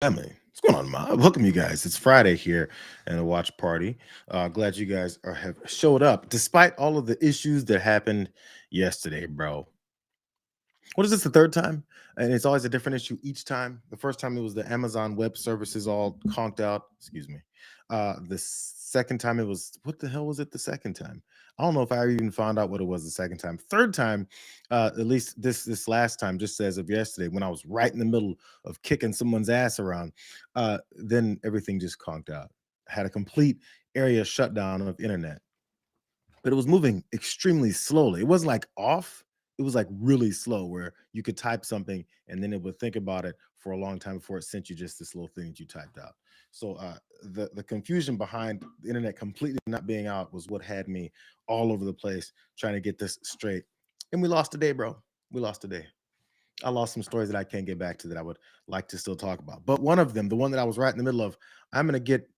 Family. What's going on, Mob? Welcome, you guys. It's Friday here and a watch party. Glad you guys have showed up despite all of the issues that happened yesterday, bro. What is this, the third time? And it's always a different issue each time. The first time it was the Amazon Web Services all conked out. Excuse me. The second time it was, what the hell was it the second time? I don't know if I even found out what it was the second time. Third time, at least this last time, just as of yesterday, when I was right in the middle of kicking someone's ass around, then everything just conked out. I had a complete area shutdown of internet, but it was moving extremely slowly. It wasn't like off. It was like really slow where you could type something and then it would think about it for a long time before it sent you just this little thing that you typed out. So the confusion behind the internet completely not being out was what had me all over the place trying to get this straight. And we lost a day, bro. We lost a day. I lost some stories that I can't get back to that I would like to still talk about. But one of them, the one that I was right in the middle of, I'm going to get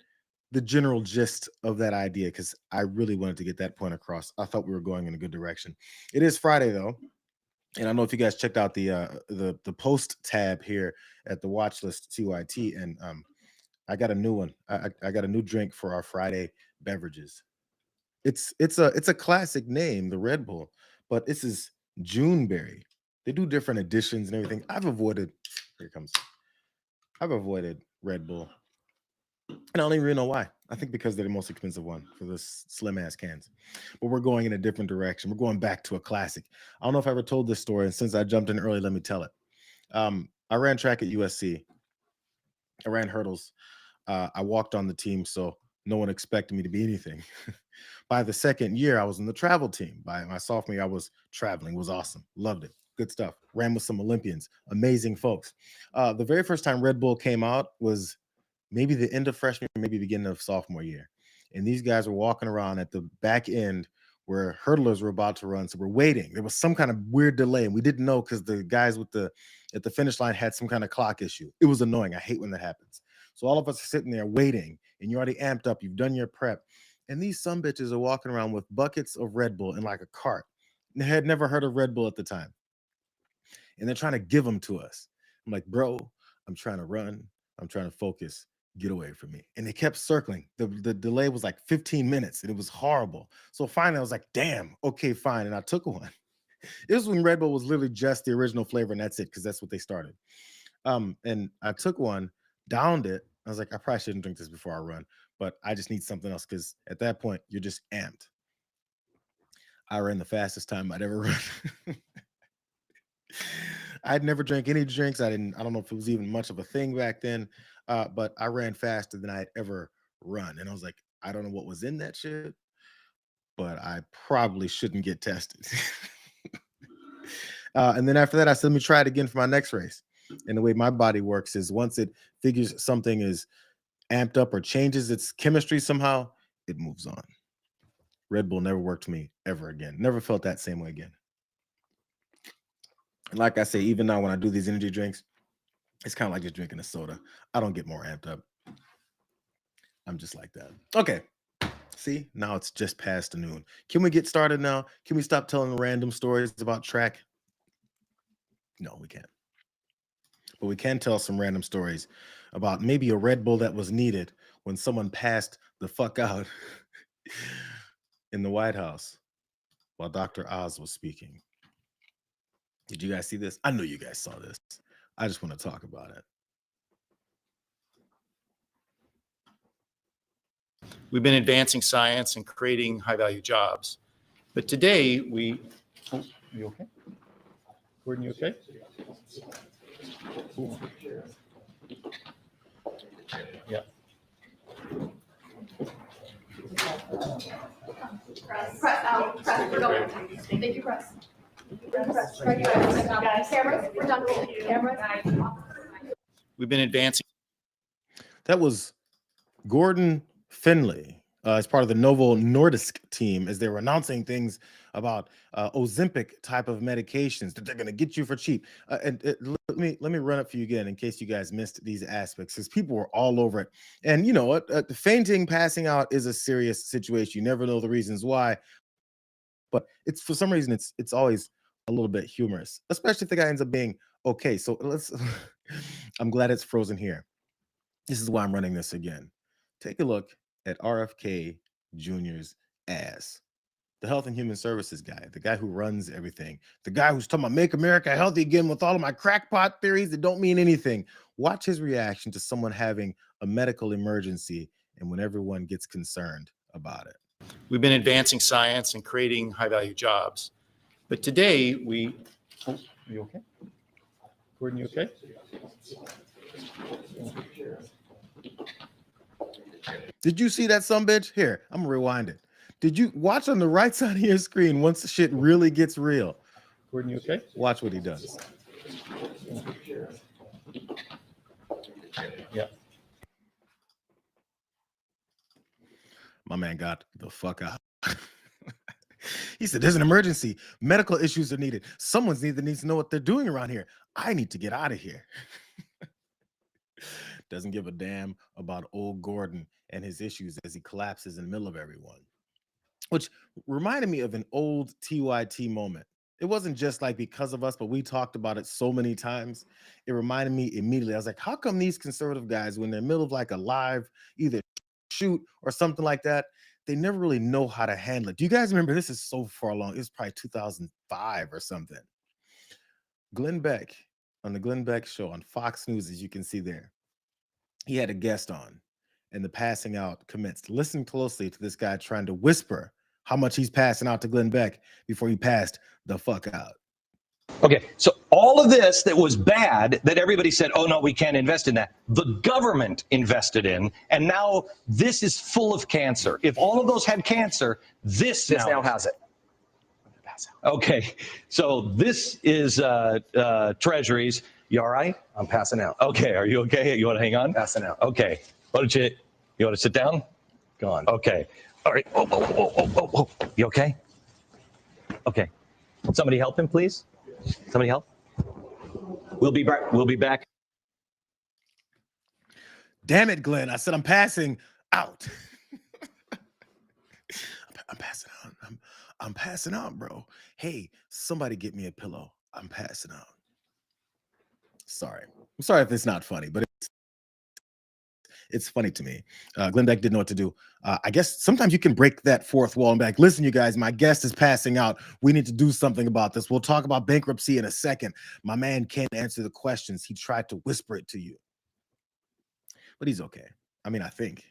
the general gist of that idea because I really wanted to get that point across. I thought we were going in a good direction. It is Friday though, and I don't know if you guys checked out the post tab here at the watch list TYT, and I got a new one. I got a new drink for our Friday beverages. It's a classic name, the Red Bull, but this is Juneberry. They do different editions and everything. Here it comes. I've avoided Red Bull, and I don't even really know why. I think because they're the most expensive one for this slim ass cans. But we're going in a different direction. We're going back to a classic. I don't know if I ever told this story, and since I jumped in early, let me tell it. I ran track at USC. I ran hurdles. I walked on the team, so no one expected me to be anything. By the second year, I was in the travel team. By my sophomore year, I was traveling. It was awesome. Loved it. Good stuff. Ran with some Olympians, amazing folks. The very first time Red Bull came out was maybe the end of freshman, maybe beginning of sophomore year. And these guys were walking around at the back end where hurdlers were about to run. So we're waiting. There was some kind of weird delay, and we didn't know because the guys with the at the finish line had some kind of clock issue. It was annoying. I hate when that happens. So all of us are sitting there waiting, and you're already amped up. You've done your prep, and these some bitches are walking around with buckets of Red Bull in like a cart. They had never heard of Red Bull at the time, and they're trying to give them to us. I'm like, bro, I'm trying to run. I'm trying to focus. Get away from me. And they kept circling. The delay was like 15 minutes and it was horrible. So finally, I was like, damn, okay, fine. And I took one. It was when Red Bull was literally just the original flavor and that's it, because that's what they started. And I took one, downed it. I was like, I probably shouldn't drink this before I run, but I just need something else because at that point, you're just amped. I ran the fastest time I'd ever run. I'd never drank any drinks. I don't know if it was even much of a thing back then, but I ran faster than I'd ever run. And I was like, I don't know what was in that shit, but I probably shouldn't get tested. And then after that, I said, let me try it again for my next race. And the way my body works is once it figures something is amped up or changes its chemistry somehow, it moves on. Red Bull never worked for me ever again. Never felt that same way again. And like I say, even now when I do these energy drinks, it's kind of like just drinking a soda. I don't get more amped up. I'm just like that. Okay. See, now it's just past noon. Can we get started now? Can we stop telling random stories about track? No, we can't. But we can tell some random stories about maybe a Red Bull that was needed when someone passed the fuck out in the White House while Dr. Oz was speaking. Did you guys see this? I know you guys saw this. I just want to talk about it. We've been advancing science and creating high-value jobs. But today oh, you okay? Gordon, you okay? Ooh. Yeah. Press out. Press. We're going. Thank you, press. Press. Guys, cameras. We're done. Cameras. We've been advancing. That was Gordon Finley as part of the Novo Nordisk team as they were announcing things about Ozempic type of medications that they're going to get you for cheap. Let me run it for you again in case you guys missed these aspects, because people were all over it. And you know what? Fainting, passing out is a serious situation. You never know the reasons why, but it's for some reason it's always a little bit humorous, especially if the guy ends up being okay. So let's. I'm glad it's frozen here. This is why I'm running this again. Take a look at RFK Jr.'s ass. The Health and Human Services guy, the guy who runs everything, the guy who's talking about make America healthy again with all of my crackpot theories that don't mean anything. Watch his reaction to someone having a medical emergency and when everyone gets concerned about it. We've been advancing science and creating high-value jobs. But today are you okay? Gordon, you okay? Did you see that sumbitch? Here, I'm gonna rewind it. Did you watch on the right side of your screen once the shit really gets real? Gordon, you okay? Watch what he does. Yeah. My man got the fuck out. He said, there's an emergency. Medical issues are needed. Someone's needs to know what they're doing around here. I need to get out of here. Doesn't give a damn about old Gordon and his issues as he collapses in the middle of everyone. Which reminded me of an old TYT moment. It wasn't just like because of us, but we talked about it so many times. It reminded me immediately. I was like, how come these conservative guys, when they're in the middle of like a live either shoot or something like that, they never really know how to handle it? Do you guys remember? This is so far along. It was probably 2005 or something. Glenn Beck, on the Glenn Beck show on Fox News, as you can see there, he had a guest on and the passing out commenced. Listen closely to this guy trying to whisper how much he's passing out to Glenn Beck before he passed the fuck out. Okay, so all of this that was bad, that everybody said, oh no, we can't invest in that, the government invested in, and now this is full of cancer. If all of those had cancer, this now has it. Okay, so this is treasuries. You all right? I'm passing out. Okay, are you okay? You want to hang on? Passing out. Okay, why don't you want to sit down? Gone. Okay, all right. Oh. You okay? Okay, somebody help him, please. Somebody help. We'll be back. We'll be back. Damn it, Glenn. I said I'm passing out. I'm passing out. I'm passing out, bro. Hey, somebody get me a pillow. I'm passing out. Sorry. I'm sorry if it's not funny, but it's funny to me. Glenn Beck didn't know what to do. I guess sometimes you can break that fourth wall and be like, listen, you guys, my guest is passing out. We need to do something about this. We'll talk about bankruptcy in a second. My man can't answer the questions. He tried to whisper it to you. But he's okay. I mean, I think.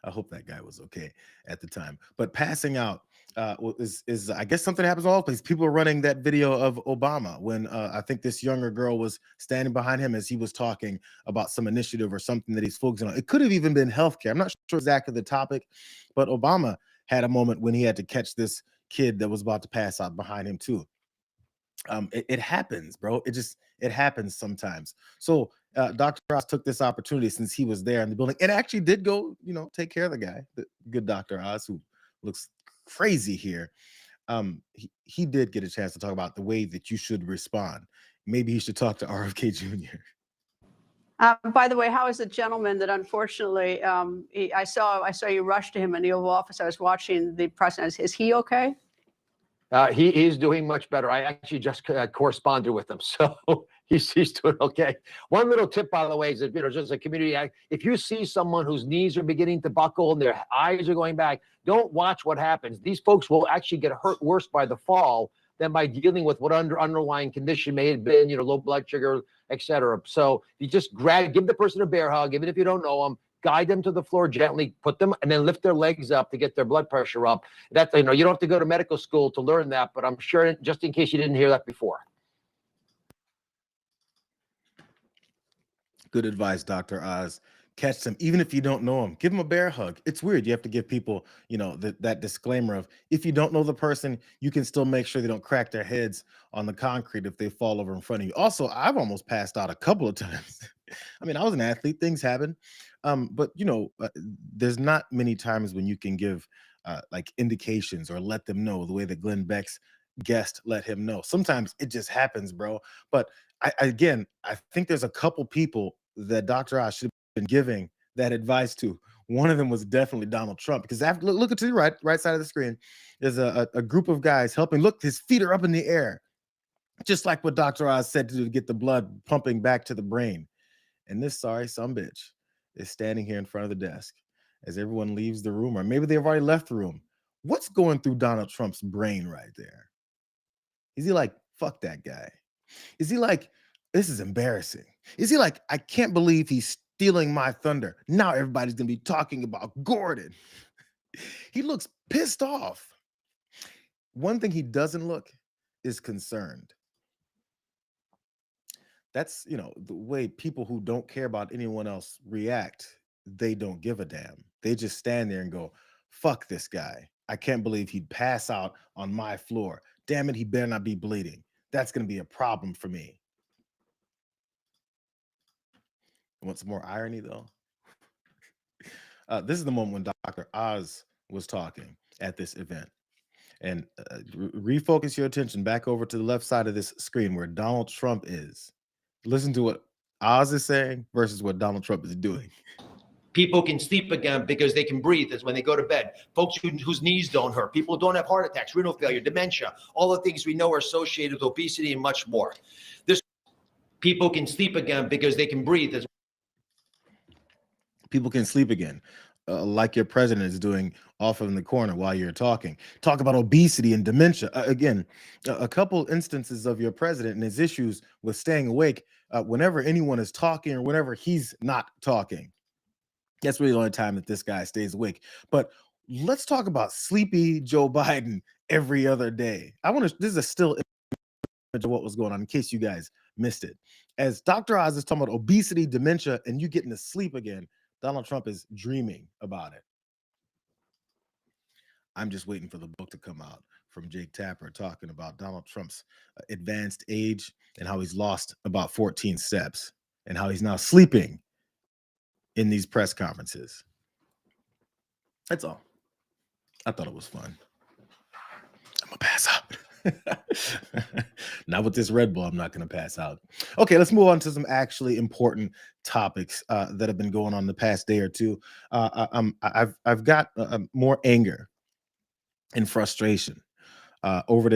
I hope that guy was okay at the time. But passing out is I guess something happens all over the place. People are running that video of Obama when I think this younger girl was standing behind him as he was talking about some initiative or something that he's focusing on. It could have even been healthcare. I'm not sure exactly the topic, but Obama had a moment when he had to catch this kid that was about to pass out behind him too. It happens, bro. It happens sometimes. So Dr. Oz took this opportunity since he was there in the building and actually did go, take care of the guy, the good Dr. Oz, who looks crazy here. He did get a chance to talk about the way that you should respond. Maybe he should talk to RFK Jr. By the way, how is the gentleman that unfortunately I saw you rush to him in the Oval Office? I was watching the press. Is he okay? He's doing much better. I actually just corresponded with him, so he's doing okay. One little tip, by the way, is that, just a community act. If you see someone whose knees are beginning to buckle and their eyes are going back, don't watch what happens. These folks will actually get hurt worse by the fall than by dealing with what underlying condition may have been, low blood sugar, etc. So you just give the person a bear hug, even if you don't know them. Guide them to the floor gently, put them, and then lift their legs up to get their blood pressure up. That, you don't have to go to medical school to learn that, but I'm sure, just in case you didn't hear that before. Good advice, Dr. Oz. Catch them, even if you don't know them. Give them a bear hug. It's weird. You have to give people, that disclaimer of, if you don't know the person, you can still make sure they don't crack their heads on the concrete if they fall over in front of you. Also, I've almost passed out a couple of times. I mean, I was an athlete. Things happen. But there's not many times when you can give like indications or let them know the way that Glenn Beck's guest let him know. Sometimes it just happens, bro. But I think there's a couple people that Dr. Oz should have been giving that advice to. One of them was definitely Donald Trump, because after look to the right side of the screen, there's a group of guys helping. Look, his feet are up in the air, just like what Dr. Oz said to do to get the blood pumping back to the brain. And this sorry sumbitch is standing here in front of the desk as everyone leaves the room, or maybe they've already left the room. What's going through Donald Trump's brain right there? Is he like, fuck that guy? Is he like, this is embarrassing? Is he like, I can't believe he's stealing my thunder? Now everybody's going to be talking about Gordon. He looks pissed off. One thing he doesn't look is concerned. That's, the way people who don't care about anyone else react. They don't give a damn. They just stand there and go, fuck this guy. I can't believe he'd pass out on my floor. Damn it, he better not be bleeding. That's going to be a problem for me. Want some more irony, though? This is the moment when Dr. Oz was talking at this event. And refocus your attention back over to the left side of this screen where Donald Trump is. Listen to what Oz is saying versus what Donald Trump is doing. People can sleep again because they can breathe as when they go to bed. Folks whose knees don't hurt. People who don't have heart attacks, renal failure, dementia, all the things we know are associated with obesity and much more. People can sleep again because they can breathe. People can sleep again, like your president is doing off in the corner while you're talking. Talk about obesity and dementia. Again, a couple instances of your president and his issues with staying awake whenever anyone is talking or whenever he's not talking. That's really the only time that this guy stays awake. But let's talk about sleepy Joe Biden every other day. This is a still image of what was going on in case you guys missed it. As Dr. Oz is talking about obesity, dementia, and you getting to sleep again, Donald Trump is dreaming about it. I'm just waiting for the book to come out from Jake Tapper talking about Donald Trump's advanced age and how he's lost about 14 steps and how he's now sleeping in these press conferences. That's all. I thought it was fun. I'm gonna pass out. Not with this Red Bull, I'm not gonna pass out. Okay, let's move on to some actually important topics that have been going on the past day or two. I've got more anger and frustration over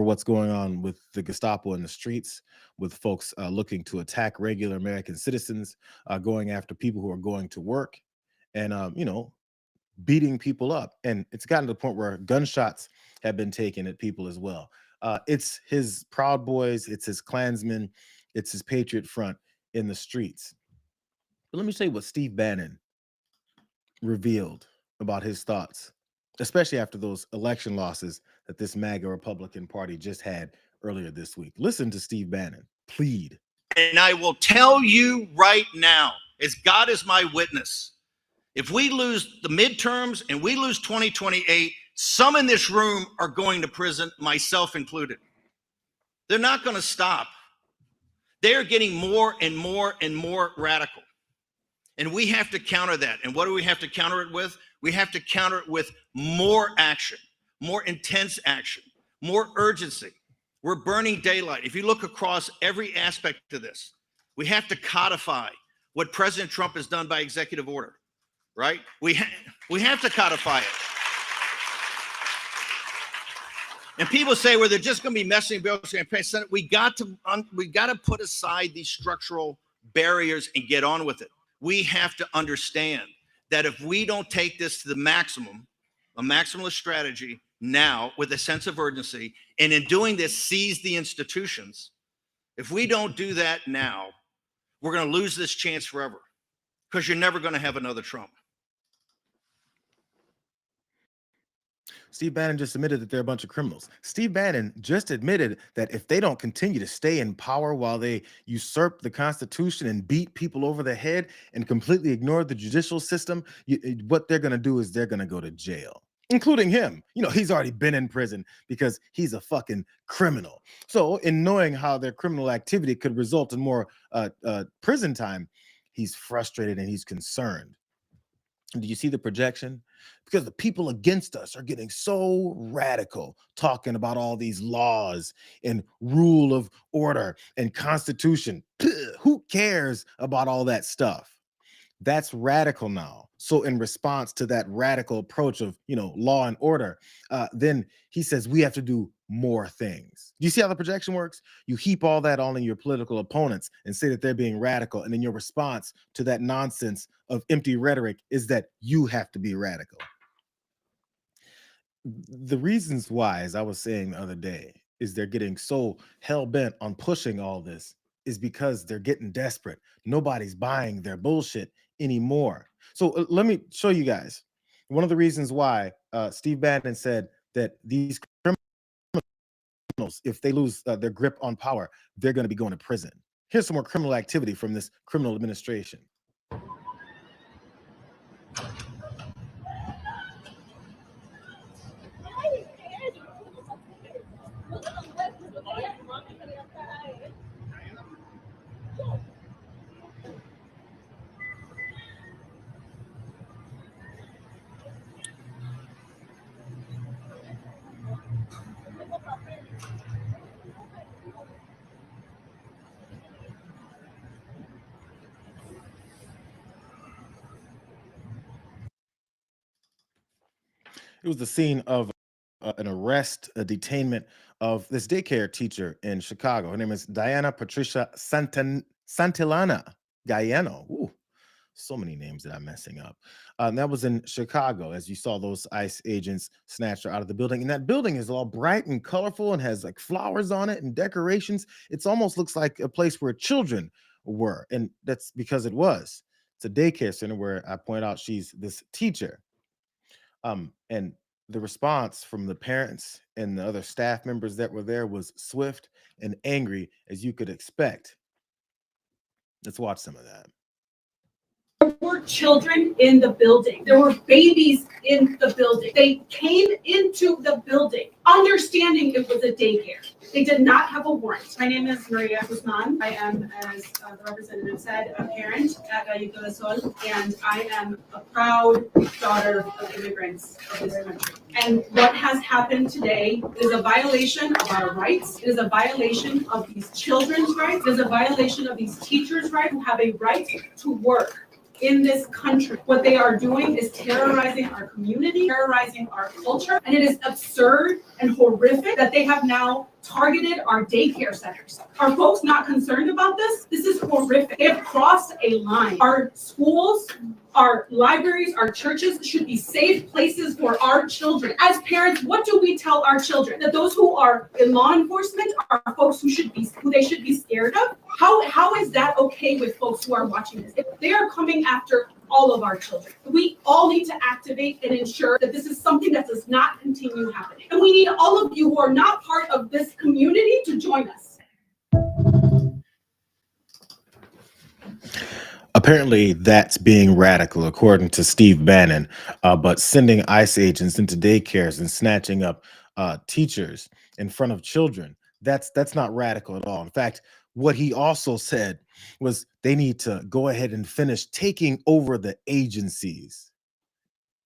what's going on with the Gestapo in the streets, with folks looking to attack regular American citizens, going after people who are going to work, and beating people up. And it's gotten to the point where gunshots have been taken at people as well. It's his Proud Boys, it's his Klansmen, it's his Patriot Front in the streets. But let me tell you what Steve Bannon revealed about his thoughts, especially after those election losses that this MAGA Republican Party just had earlier this week. Listen to Steve Bannon plead. And I will tell you right now, as God is my witness, if we lose the midterms and we lose 2028, some in this room are going to prison, myself included. They're not going to stop. They are getting more and more and more radical. And we have to counter that. And what do we have to counter it with? We have to counter it with more action, more intense action, more urgency. We're burning daylight. If you look across every aspect of this, we have to codify what President Trump has done by executive order, right? We have to codify it. And people say, well, they're just going to be messing bills. We got to put aside these structural barriers and get on with it. We have to understand that if we don't take this to the maximum, a maximalist strategy now with a sense of urgency, and in doing this, seize the institutions, if we don't do that now, we're going to lose this chance forever, because you're never going to have another Trump. Steve Bannon just admitted that they're a bunch of criminals. Steve Bannon just admitted that if they don't continue to stay in power while they usurp the Constitution and beat people over the head and completely ignore the judicial system, what they're going to do is they're going to go to jail, including him. He's already been in prison because he's a fucking criminal. So in knowing how their criminal activity could result in more prison time, he's frustrated and he's concerned. Do you see the projection? Because the people against us are getting so radical, talking about all these laws and rule of order and constitution. Who cares about all that stuff? That's radical now. So in response to that radical approach of, law and order, then he says we have to do more things. Do you see how the projection works? You heap all that on your political opponents and say that they're being radical. And then your response to that nonsense of empty rhetoric is that you have to be radical. The reasons why, as I was saying the other day, is they're getting so hell-bent on pushing all this is because they're getting desperate. Nobody's buying their bullshit anymore. So let me show you guys. One of the reasons why Steve Bannon said that these criminals, if they lose their grip on power, they're going to be going to prison. Here's some more criminal activity from this criminal administration. It was the scene of an arrest, a detainment of this daycare teacher in Chicago. Her name is Diana Patricia Santillana Guyano. Ooh, so many names that I'm messing up. And that was in Chicago, as you saw those ICE agents snatch her out of the building. And that building is all bright and colorful and has like flowers on it and decorations. It almost looks like a place where children were. And that's because it was. It's a daycare center where I point out she's this teacher. And the response from the parents and the other staff members that were there was swift and angry, as you could expect. Let's watch some of that. There were children in the building. There were babies in the building. They came into the building understanding it was a daycare. They did not have a warrant. My name is Maria Guzman. I am, as the representative said, a parent at Gallito de Sol, and I am a proud daughter of immigrants of this country. And what has happened today is a violation of our rights. It is a violation of these children's rights. It is a violation of these teachers' rights who have a right to work in this country. What they are doing is terrorizing our community, terrorizing our culture, and it is absurd and horrific that they have now targeted our daycare centers. Are folks not concerned about this? This is horrific. They have crossed a line. Our schools, our libraries, our churches should be safe places for our children. As parents, what do we tell our children? That those who are in law enforcement are folks who they should be scared of? How is that okay with folks who are watching this? If they are coming after all of our children, we all need to activate and ensure that this is something that does not continue happening. And we need all of you who are not part of this community to join us. Apparently, that's being radical, according to Steve Bannon. But sending ICE agents into daycares and snatching up teachers in front of children, that's not radical at all. In fact, what he also said was they need to go ahead and finish taking over the agencies.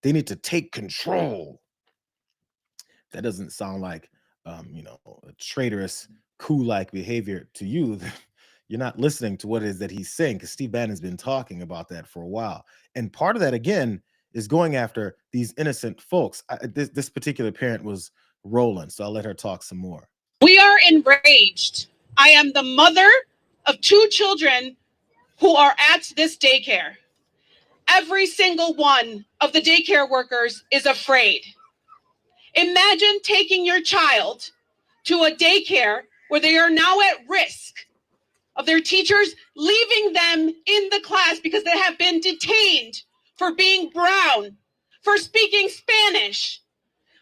They need to take control. That doesn't sound like, a traitorous coup-like behavior to you. You're not listening to what it is that he's saying, because Steve Bannon's been talking about that for a while. And part of that, again, is going after these innocent folks. This particular parent was rolling, so I'll let her talk some more. We are enraged. I am the mother of 2 children who are at this daycare. Every single one of the daycare workers is afraid. Imagine taking your child to a daycare where they are now at risk of their teachers leaving them in the class because they have been detained for being brown, for speaking Spanish.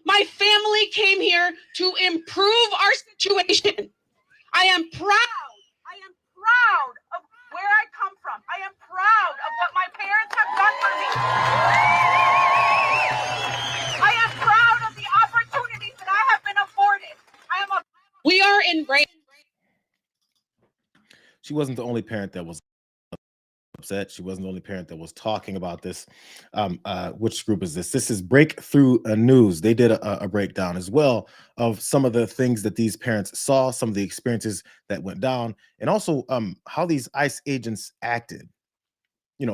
My family came here to improve our situation. I am proud. I am proud of where I come from. I am proud of what my parents have done for me. I am proud of the opportunities that I have been afforded. We are enraged. She wasn't the only parent that was upset. She wasn't the only parent that was talking about this. Which group is this? This is Breakthrough News. They did a breakdown as well of some of the things that these parents saw, some of the experiences that went down, and also how these ICE agents acted,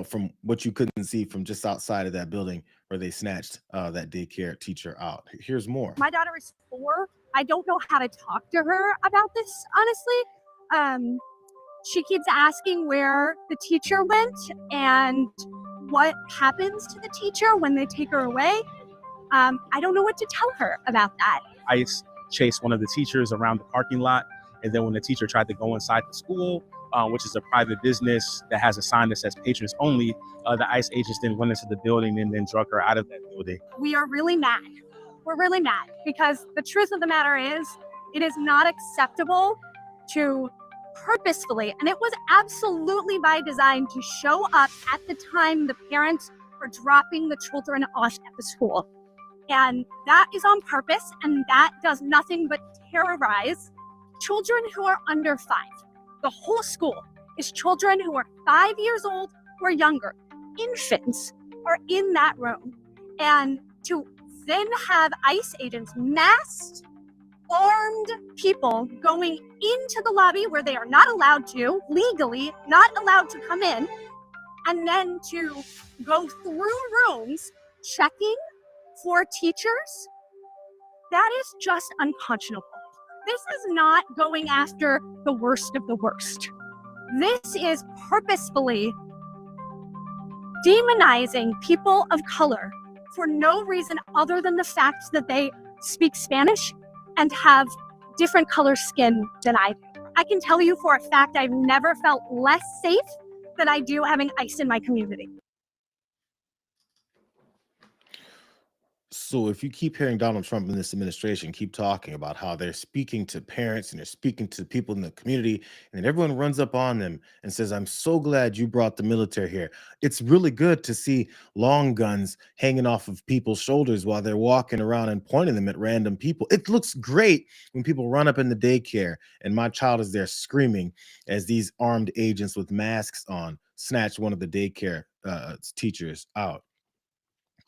from what you couldn't see from just outside of that building where they snatched that daycare teacher out. Here's more. My daughter is 4. I don't know how to talk to her about this, honestly. She keeps asking where the teacher went and what happens to the teacher when they take her away. I don't know what to tell her about that. ICE chased one of the teachers around the parking lot, and then when the teacher tried to go inside the school, which is a private business that has a sign that says patrons only, the ICE agents then went into the building and then drug her out of that building. We are really mad. We're really mad because the truth of the matter is, it is not acceptable to purposefully, and it was absolutely by design, to show up at the time the parents were dropping the children off at the school. And that is on purpose, and that does nothing but terrorize children who are under 5. The whole school is children who are 5 years old or younger. Infants are in that room. And to then have ICE agents, masked, armed people going into the lobby where they are not allowed to, legally not allowed to come in, and then to go through rooms checking for teachers, that is just unconscionable. This is not going after the worst of the worst. This is purposefully demonizing people of color for no reason other than the fact that they speak Spanish and have different color skin than I do. I can tell you for a fact I've never felt less safe than I do having ICE in my community. So if you keep hearing Donald Trump and this administration keep talking about how they're speaking to parents and they're speaking to people in the community, and then everyone runs up on them and says, I'm so glad you brought the military here. It's really good to see long guns hanging off of people's shoulders while they're walking around and pointing them at random people. It looks great when people run up in the daycare and my child is there screaming as these armed agents with masks on snatch one of the daycare teachers out.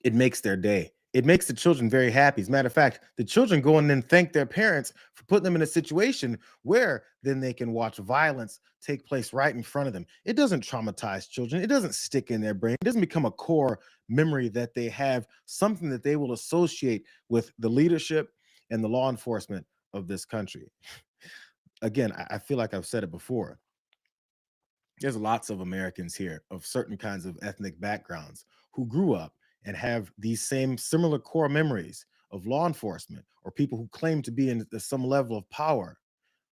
It makes their day. It makes the children very happy. As a matter of fact, the children go and then thank their parents for putting them in a situation where then they can watch violence take place right in front of them. It doesn't traumatize children. It doesn't stick in their brain. It doesn't become a core memory that they have, something that they will associate with the leadership and the law enforcement of this country. Again, I feel like I've said it before. There's lots of Americans here of certain kinds of ethnic backgrounds who grew up and have these same similar core memories of law enforcement or people who claim to be in some level of power,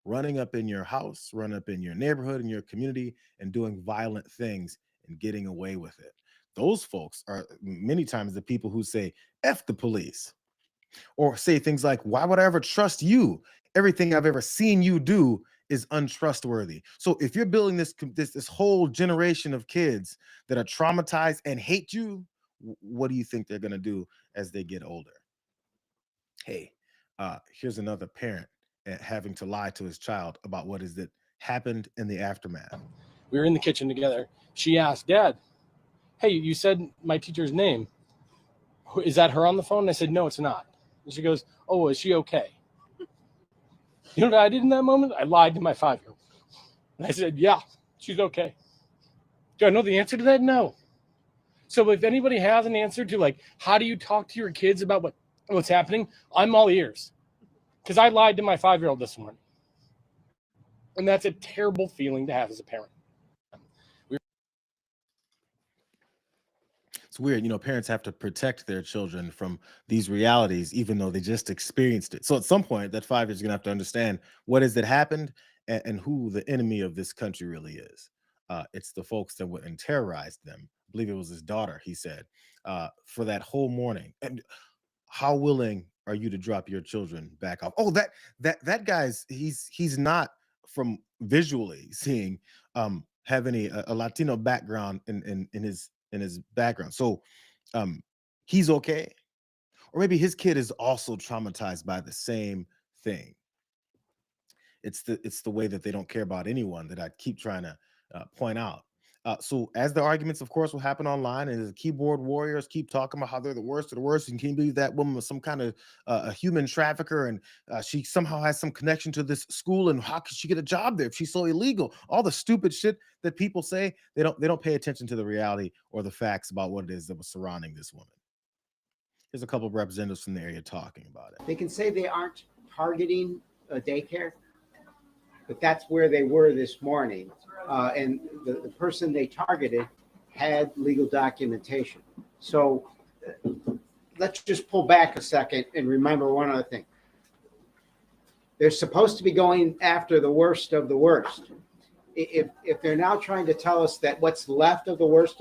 running up in your house, running up in your neighborhood, in your community, and doing violent things and getting away with it. Those folks are many times the people who say, F the police, or say things like, why would I ever trust you? Everything I've ever seen you do is untrustworthy. So if you're building this whole generation of kids that are traumatized and hate you, what do you think they're going to do as they get older? Hey, here's another parent having to lie to his child about what is that happened in the aftermath. We were in the kitchen together. She asked, Dad, hey, you said my teacher's name. Is that her on the phone? And I said, no, it's not. And she goes, oh, is she okay? You know what I did in that moment? I lied to my 5-year-old. And I said, yeah, she's okay. Do I know the answer to that? No. So if anybody has an answer to, like, how do you talk to your kids about what's happening, I'm all ears. Because I lied to my 5-year-old this morning. And that's a terrible feeling to have as a parent. It's weird, parents have to protect their children from these realities, even though they just experienced it. So at some point, that 5 years is going to have to understand what is that happened and who the enemy of this country really is. It's the folks that went and terrorized them. I believe it was his daughter, he said, for that whole morning. And how willing are you to drop your children back off? Oh, that guy's he's not, from visually seeing, have any a Latino background in his background. So he's okay. Or maybe his kid is also traumatized by the same thing. It's the way that they don't care about anyone that I keep trying to point out. So as the arguments, of course, will happen online, and the keyboard warriors keep talking about how they're the worst of the worst, and can you believe that woman was some kind of a human trafficker, and she somehow has some connection to this school, and how could she get a job there if she's so illegal? All the stupid shit that people say, they don't pay attention to the reality or the facts about what it is that was surrounding this woman. There's a couple of representatives from the area talking about it. They can say they aren't targeting a daycare, but that's where they were this morning. And the person they targeted had legal documentation. So let's just pull back a second and remember one other thing. They're supposed to be going after the worst of the worst. If they're now trying to tell us that what's left of the worst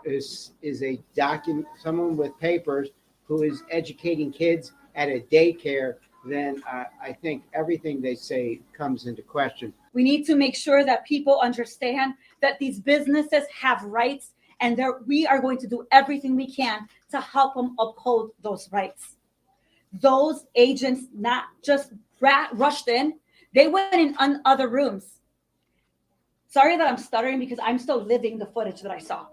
is a document, someone with papers who is educating kids at a daycare, then I think everything they say comes into question. We need to make sure that people understand that these businesses have rights, and we are going to do everything we can to help them uphold those rights. Those agents not just rushed in, they went in other rooms. Sorry that I'm stuttering because I'm still living the footage that I saw.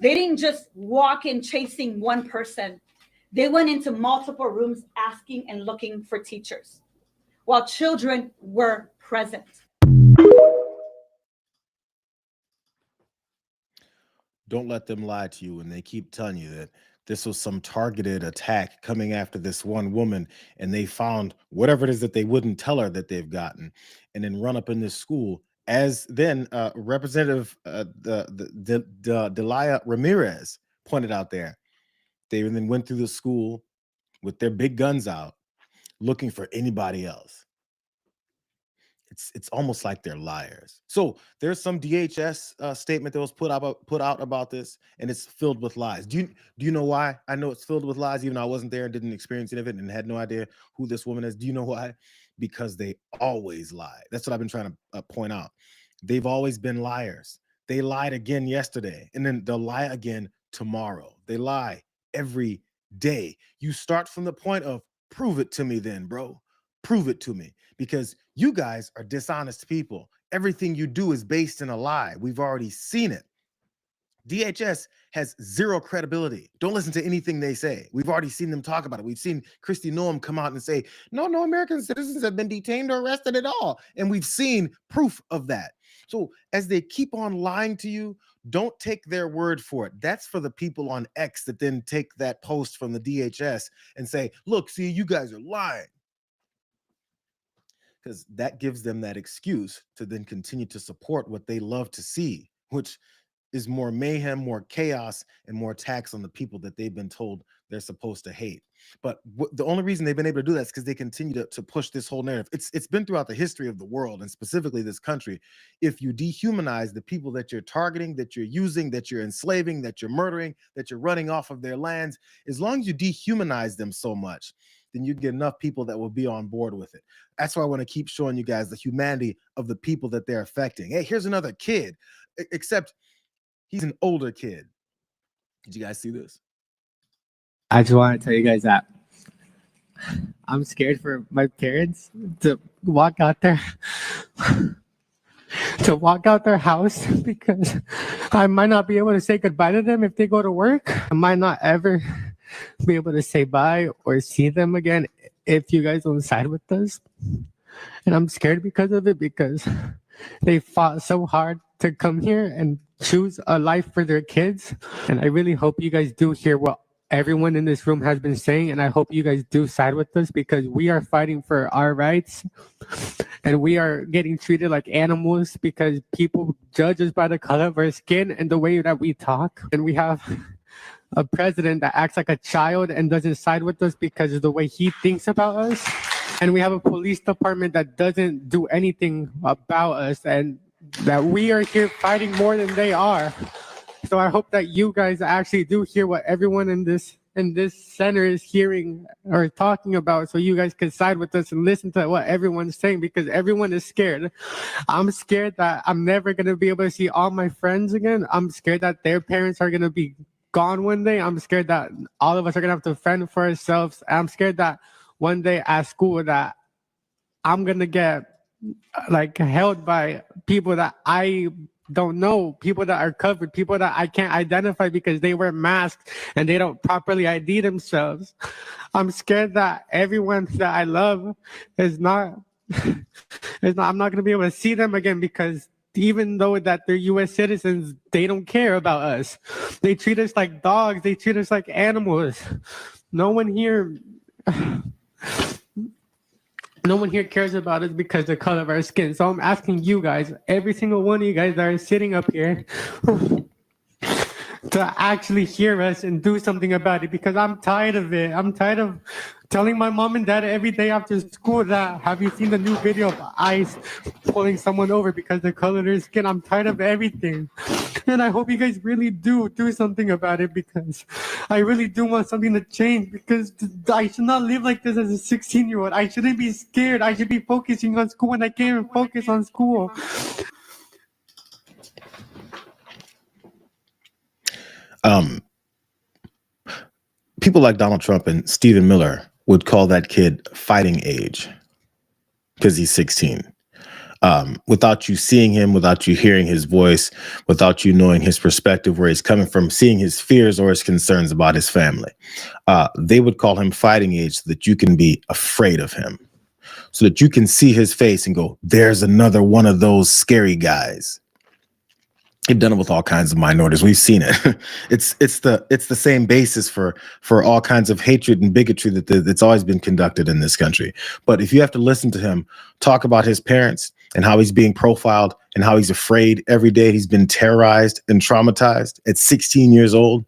They didn't just walk in chasing one person. They went into multiple rooms asking and looking for teachers while children were present. Don't let them lie to you when they keep telling you that this was some targeted attack coming after this one woman, and they found whatever it is that they wouldn't tell her that they've gotten, and then run up in this school. As then Representative Delia Ramirez pointed out there, they then went through the school with their big guns out, looking for anybody else. It's almost like they're liars. So there's some DHS statement that was put out about this, and it's filled with lies. Do you know why I know it's filled with lies? Even though I wasn't there and didn't experience any of it and had no idea who this woman is. Do you know why? Because they always lie. That's what I've been trying to point out. They've always been liars. They lied again yesterday, and then they'll lie again tomorrow. They lie every day. You start from the point of prove it to me then, bro. Prove it to me, because you guys are dishonest people. Everything you do is based in a lie. We've already seen it. DHS has zero credibility. Don't listen to anything they say. We've already seen them talk about it. We've seen Kristi Noem come out and say, no American citizens have been detained or arrested at all. And we've seen proof of that. So as they keep on lying to you, don't take their word for it. That's for the people on X that then take that post from the DHS and say, look, see, you guys are lying. Because that gives them that excuse to then continue to support what they love to see, which is more mayhem, more chaos, and more attacks on the people that they've been told they're supposed to hate. But the only reason they've been able to do that is because they continue to push this whole narrative. It's been throughout the history of the world, and specifically this country. If you dehumanize the people that you're targeting, that you're using, that you're enslaving, that you're murdering, that you're running off of their lands, as long as you dehumanize them so much, then you get enough people that will be on board with it. That's why I want to keep showing you guys the humanity of the people that they're affecting. Hey, here's another kid, except he's an older kid. Did you guys see this? I just want to tell you guys that I'm scared for my parents to walk out their house because I might not be able to say goodbye to them if they go to work. I might not ever be able to say bye or see them again if you guys don't side with us. And I'm scared because of it, because they fought so hard to come here and choose a life for their kids. And I really hope you guys do hear what everyone in this room has been saying, and I hope you guys do side with us, because we are fighting for our rights and we are getting treated like animals because people judge us by the color of our skin and the way that we talk. And we have a president that acts like a child and doesn't side with us because of the way he thinks about us. And we have a police department that doesn't do anything about us, and that we are here fighting more than they are. So I hope that you guys actually do hear what everyone in this center is hearing or talking about, so you guys can side with us and listen to what everyone's saying, because everyone is scared. I'm scared that I'm never going to be able to see all my friends again. I'm scared that their parents are going to be gone one day. I'm scared that all of us are going to have to fend for ourselves. I'm scared that one day at school that I'm going to get held by people that I don't know, people that are covered, people that I can't identify because they wear masks and they don't properly ID themselves. I'm scared that everyone that I love I'm not going to be able to see them again, because even though that they're U.S. citizens, they don't care about us. They treat us like dogs. They treat us like animals. No one here No one here cares about us because the color of our skin. So I'm asking you guys, every single one of you guys that are sitting up here, to actually hear us and do something about it, because I'm tired of it. I'm tired of telling my mom and dad every day after school that, have you seen the new video of ICE pulling someone over because the color of their skin? I'm tired of everything. And I hope you guys really do something about it, because I really do want something to change, because I should not live like this as a 16-year-old. I shouldn't be scared. I should be focusing on school, and I can't even focus on school. People like Donald Trump and Stephen Miller would call that kid fighting age because he's 16. Without you seeing him, without you hearing his voice, without you knowing his perspective, where he's coming from, seeing his fears or his concerns about his family, they would call him fighting age so that you can be afraid of him, so that you can see his face and go, there's another one of those scary guys. They've done it with all kinds of minorities. We've seen it. It's the same basis for all kinds of hatred and bigotry that's always been conducted in this country. But if you have to listen to him talk about his parents and how he's being profiled and how he's afraid every day, he's been terrorized and traumatized at 16 years old,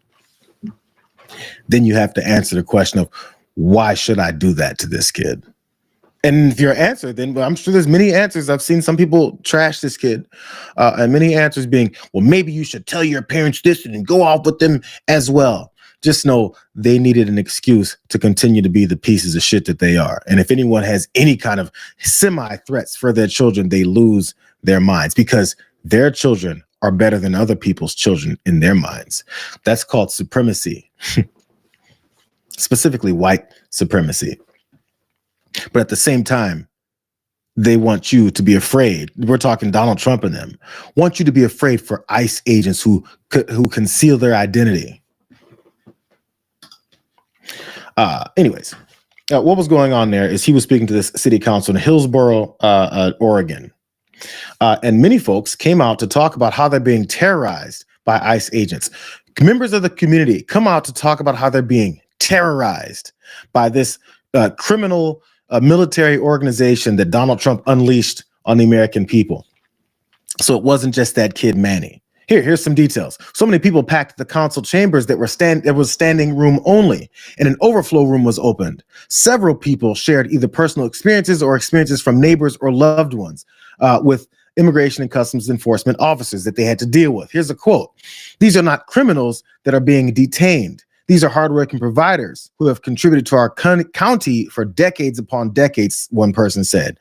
then you have to answer the question of, why should I do that to this kid? And if your answer, then I'm sure there's many answers. I've seen some people trash this kid, and many answers being, well, maybe you should tell your parents this and go off with them as well. Just know they needed an excuse to continue to be the pieces of shit that they are. And if anyone has any kind of semi-threats for their children, they lose their minds, because their children are better than other people's children in their minds. That's called supremacy, specifically white supremacy. But at the same time, they want you to be afraid. We're talking Donald Trump and them want you to be afraid for ICE agents who conceal their identity. Anyways, what was going on there is he was speaking to this city council in Hillsboro, Oregon. And many folks came out to talk about how they're being terrorized by ICE agents. Members of the community come out to talk about how they're being terrorized by this criminal military organization that Donald Trump unleashed on the American people. So it wasn't just that kid Manny. Here's some details. So many people packed the council chambers that was standing room only, and an overflow room was opened. Several people shared either personal experiences or experiences from neighbors or loved ones with immigration and customs enforcement officers that they had to deal with. Here's a quote. "These are not criminals that are being detained. These are hardworking providers who have contributed to our county for decades upon decades," one person said.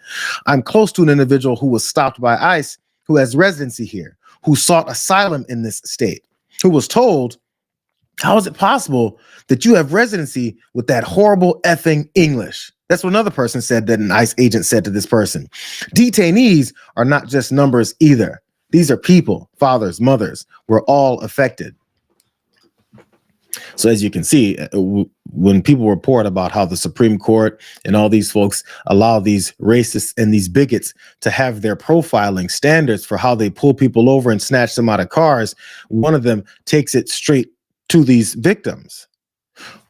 "I'm close to an individual who was stopped by ICE, who has residency here, who sought asylum in this state, who was told, 'How is it possible that you have residency with that horrible effing English?'" That's what another person said, that an ICE agent said to this person. "Detainees are not just numbers either. These are people, fathers, mothers. We're all affected." So as you can see, when people report about how the Supreme Court and all these folks allow these racists and these bigots to have their profiling standards for how they pull people over and snatch them out of cars, one of them takes it straight to these victims.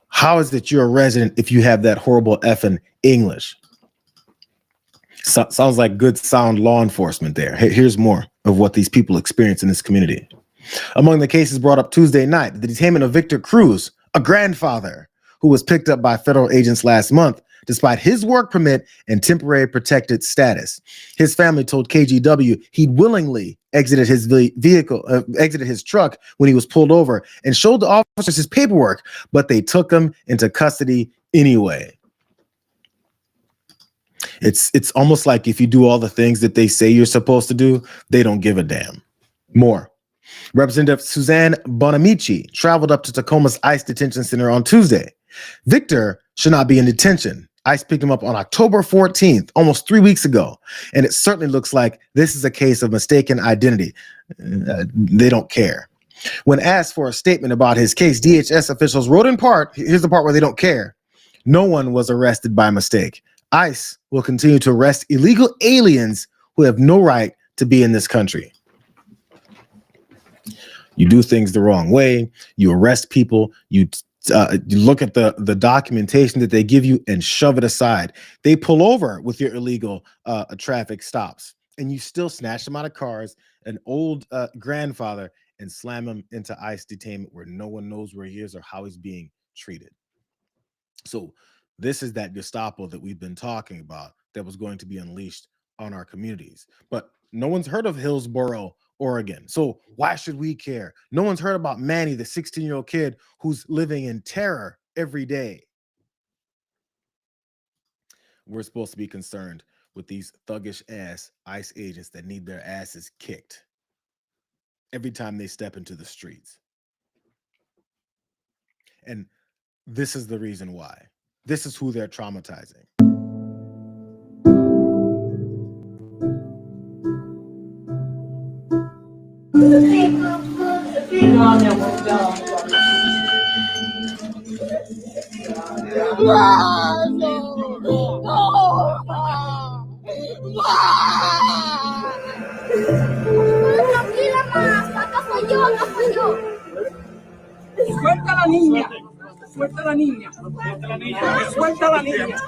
How is it you're a resident if you have that horrible effing English? Sounds like good, sound law enforcement there. Here's more of what these people experience in this community. Among the cases brought up Tuesday night, the detainment of Victor Cruz, a grandfather who was picked up by federal agents last month despite his work permit and temporary protected status. His family told KGW he'd willingly exited his exited his truck when he was pulled over and showed the officers his paperwork, but they took him into custody anyway. It's almost like if you do all the things that they say you're supposed to do, they don't give a damn. More. Representative Suzanne Bonamici traveled up to Tacoma's ICE detention center on Tuesday. Victor should not be in detention. ICE picked him up on October 14th, almost 3 weeks ago, and it certainly looks like this is a case of mistaken identity. They don't care. When asked for a statement about his case, DHS officials wrote in part, here's the part where they don't care, "No one was arrested by mistake. ICE will continue to arrest illegal aliens who have no right to be in this country." You do things the wrong way, you arrest people, you You look at the documentation that they give you and shove it aside. They pull over with your illegal traffic stops, and you still snatch them out of cars, an old grandfather, and slam him into ICE detainment where no one knows where he is or how he's being treated. So this is that Gestapo that we've been talking about that was going to be unleashed on our communities. But no one's heard of Hillsboro, Oregon. So why should we care? No one's heard about Manny, the 16-year-old kid who's living in terror every day. We're supposed to be concerned with these thuggish ass ICE agents that need their asses kicked every time they step into the streets. And this is the reason why. This is who they're traumatizing. Tranquila, más. Acá soy yo, acá soy yo. Suelta a la niña. Suelta a la niña. Suelta a la niña.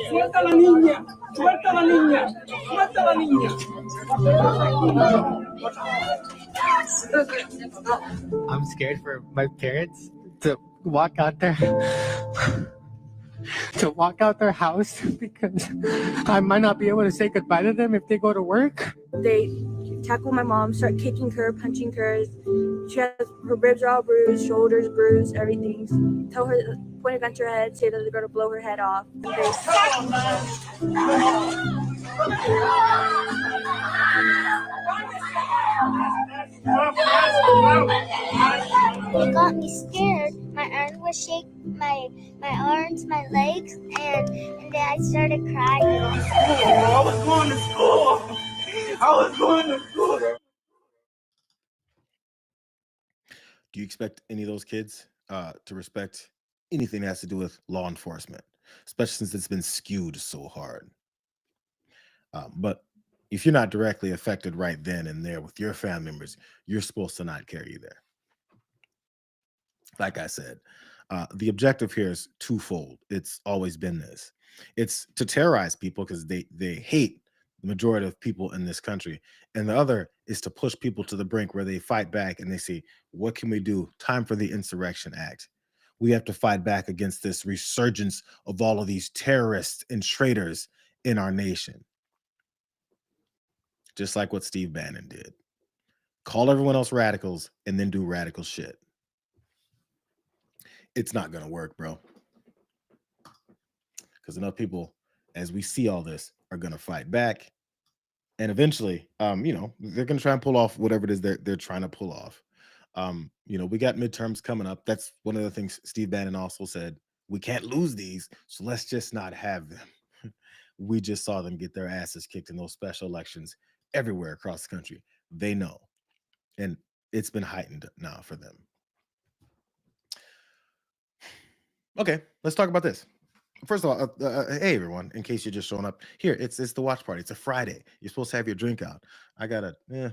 Suelta a la niña. Suelta a la niña. Suelta a la niña. I'm scared for my parents to walk out there. To walk out their house because I might not be able to say goodbye to them if they go to work. They tackle my mom, start kicking her, punching her. She has her ribs are all bruised, shoulders bruised, everything. Tell her, point a gun to her head, say that they're going to blow her head off. It got me scared. My arms were shaking, my arms, my legs, and then I started crying. I was going to school. I was going to school. Do you expect any of those kids to respect anything that has to do with law enforcement, especially since it's been skewed so hard? But if you're not directly affected right then and there with your family members, you're supposed to not care either. Like I said, the objective here is twofold. It's always been this. It's to terrorize people because they hate the majority of people in this country. And the other is to push people to the brink where they fight back and they say, what can we do? Time for the Insurrection Act. We have to fight back against this resurgence of all of these terrorists and traitors in our nation. Just like what Steve Bannon did. Call everyone else radicals and then do radical shit. It's not going to work, bro. Because enough people, as we see all this, are going to fight back. And eventually, they're going to try and pull off whatever it is they're trying to pull off. We got midterms coming up. That's one of the things Steve Bannon also said. We can't lose these, so let's just not have them. We just saw them get their asses kicked in those special elections everywhere across the country. They know. And it's been heightened now for them. Okay, let's talk about this. First of all, hey everyone, in case you're just showing up here, it's the watch party. It's a Friday. You're supposed to have your drink out. I got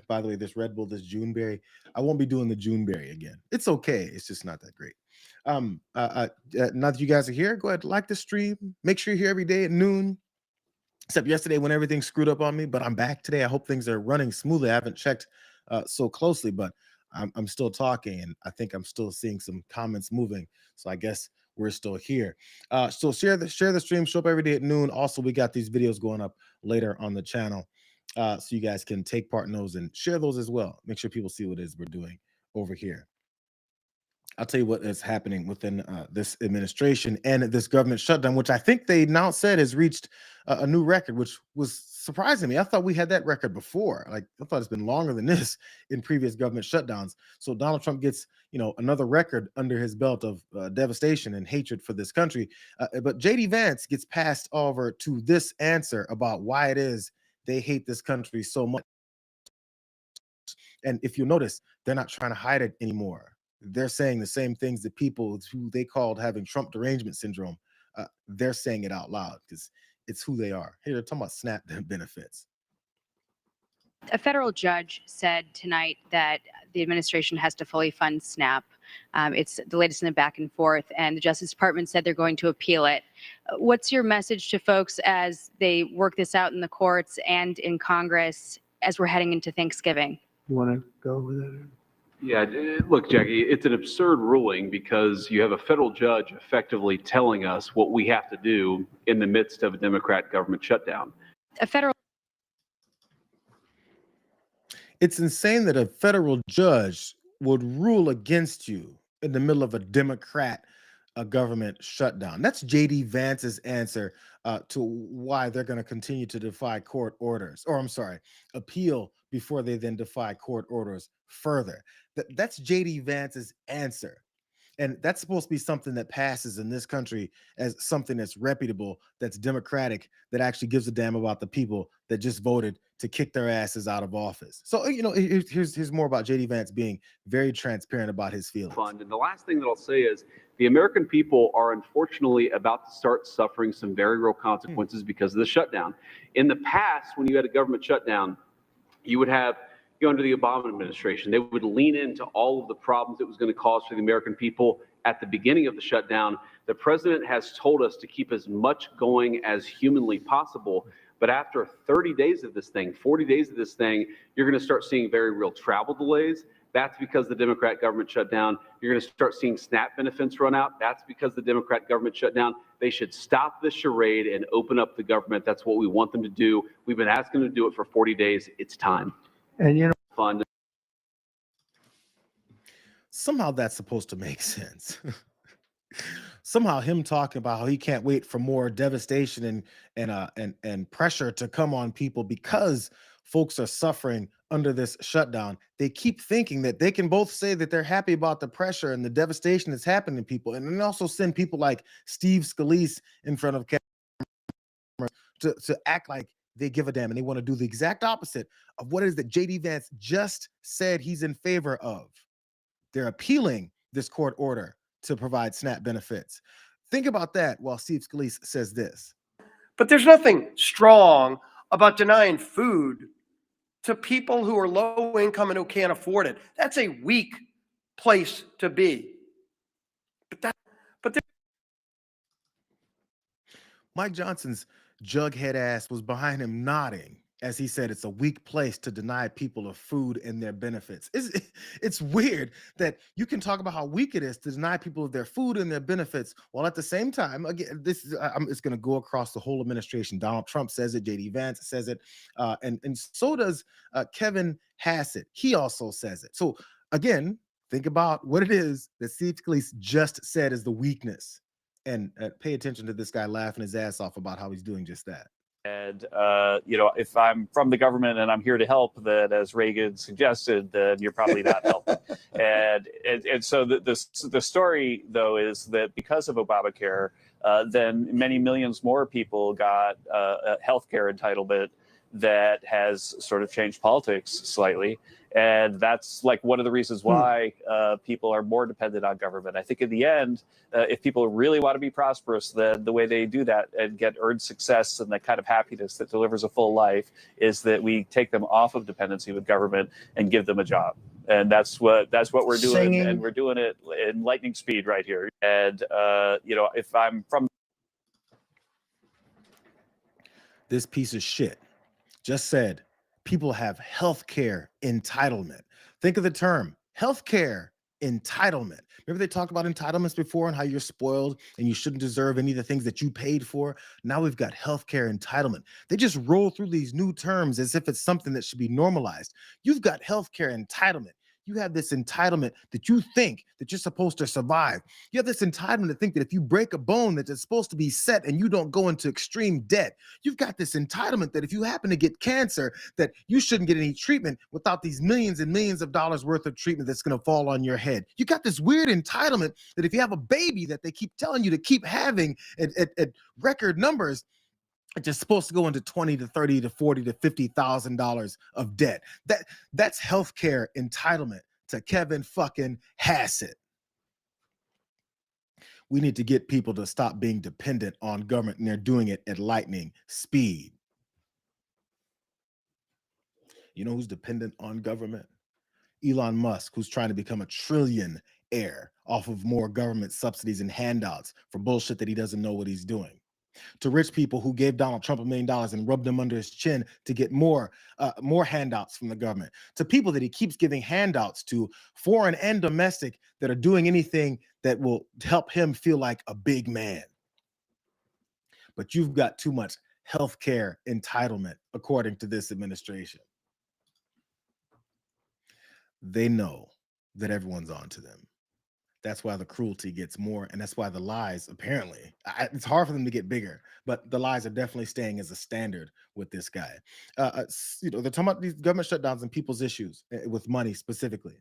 by the way, this Red Bull, this Juneberry, I won't be doing the Juneberry again. It's okay. It's just not that great. Now that you guys are here, go ahead, like the stream. Make sure you're here every day at noon. Except yesterday when everything screwed up on me, but I'm back today. I hope things are running smoothly. I haven't checked so closely, but I'm still talking, and I think I'm still seeing some comments moving. So I guess we're still here. So share the stream. Show up every day at noon. Also, we got these videos going up later on the channel, so you guys can take part in those and share those as well. Make sure people see what it is we're doing over here. I'll tell you what is happening within this administration and this government shutdown, which I think they now said has reached a new record, which was surprising me. I thought we had that record before. Like, I thought it's been longer than this in previous government shutdowns. So Donald Trump gets, another record under his belt of devastation and hatred for this country. But J.D. Vance gets passed over to this answer about why it is they hate this country so much. And if you notice, they're not trying to hide it anymore. They're saying the same things that people who they called having Trump derangement syndrome, they're saying it out loud because it's who they are. Hey, they're talking about SNAP benefits. A federal judge said tonight that the administration has to fully fund SNAP. It's the latest in the back and forth, and the Justice Department said they're going to appeal it. What's your message to folks as they work this out in the courts and in Congress as we're heading into Thanksgiving? You want to go with it? Yeah, look, Jackie, it's an absurd ruling because you have a federal judge effectively telling us what we have to do in the midst of a Democrat government shutdown. A federal It's insane that a federal judge would rule against you in the middle of a Democrat government shutdown. That's JD Vance's answer to why they're going to continue to defy court orders, or I'm sorry, appeal before they then defy court orders further. That's JD Vance's answer. And that's supposed to be something that passes in this country as something that's reputable, that's democratic, that actually gives a damn about the people that just voted to kick their asses out of office. So, here's more about JD Vance being very transparent about his feelings. Fund. And the last thing that I'll say is the American people are unfortunately about to start suffering some very real consequences because of the shutdown. In the past, when you had a government shutdown, you would have under the Obama administration, they would lean into all of the problems it was going to cause for the American people at the beginning of the shutdown. The president has told us to keep as much going as humanly possible. But after 30 days of this thing, 40 days of this thing, you're going to start seeing very real travel delays. That's because the Democrat government shut down. You're going to start seeing SNAP benefits run out. That's because the Democrat government shut down. They should stop this charade and open up the government. That's what we want them to do. We've been asking them to do it for 40 days. It's time. And Fund. Somehow that's supposed to make sense. Somehow him talking about how he can't wait for more devastation and pressure to come on people because folks are suffering under this shutdown. They keep thinking that they can both say that they're happy about the pressure and the devastation that's happening to people, and then also send people like Steve Scalise in front of cameras to act like they give a damn, and they want to do the exact opposite of what it is that JD Vance just said he's in favor of. They're appealing this court order to provide SNAP benefits. Think about that while Steve Scalise says this. But there's nothing strong about denying food to people who are low income and who can't afford it. That's a weak place to be. Mike Johnson's jughead ass was behind him nodding as he said it's a weak place to deny people of food and their benefits. It's weird that you can talk about how weak it is to deny people of their food and their benefits, while at the same time, again, it's going to go across the whole administration. Donald Trump says it, JD Vance says it, and so does Kevin Hassett. He also says it. So again, think about what it is that Steve Scalise just said is the weakness, and pay attention to this guy laughing his ass off about how he's doing just that. And, if I'm from the government and I'm here to help, then as Reagan suggested, then you're probably not helping. and so the story, though, is that because of Obamacare, then many millions more people got a healthcare entitlement that has sort of changed politics slightly. And that's like one of the reasons why people are more dependent on government. I think in the end, if people really want to be prosperous, then the way they do that and get earned success and that kind of happiness that delivers a full life is that we take them off of dependency with government and give them a job. And that's what we're doing. Singing. And we're doing it in lightning speed right here. And, if I'm from this piece of shit just said people have healthcare entitlement. Think of the term healthcare entitlement. Remember they talked about entitlements before and how you're spoiled and you shouldn't deserve any of the things that you paid for. Now we've got healthcare entitlement. They just roll through these new terms as if it's something that should be normalized. You've got healthcare entitlement. You have this entitlement that you think that you're supposed to survive. You have this entitlement to think that if you break a bone that it's supposed to be set and you don't go into extreme debt. You've got this entitlement that if you happen to get cancer, that you shouldn't get any treatment without these millions and millions of dollars worth of treatment that's going to fall on your head. You got this weird entitlement that if you have a baby that they keep telling you to keep having at record numbers, it's just supposed to go into $20 to $30 to $40 to $50,000 of debt. That's healthcare entitlement to Kevin fucking Hassett. We need to get people to stop being dependent on government, and they're doing it at lightning speed. You know who's dependent on government? Elon Musk, who's trying to become a trillionaire off of more government subsidies and handouts for bullshit that he doesn't know what he's doing. To rich people who gave Donald Trump $1 million and rubbed him under his chin to get more handouts from the government. To people that he keeps giving handouts to, foreign and domestic, that are doing anything that will help him feel like a big man. But you've got too much healthcare entitlement, according to this administration. They know that everyone's on to them. That's why the cruelty gets more, and that's why the lies, apparently, it's hard for them to get bigger, but the lies are definitely staying as a standard with this guy. They're talking about these government shutdowns and people's issues with money specifically.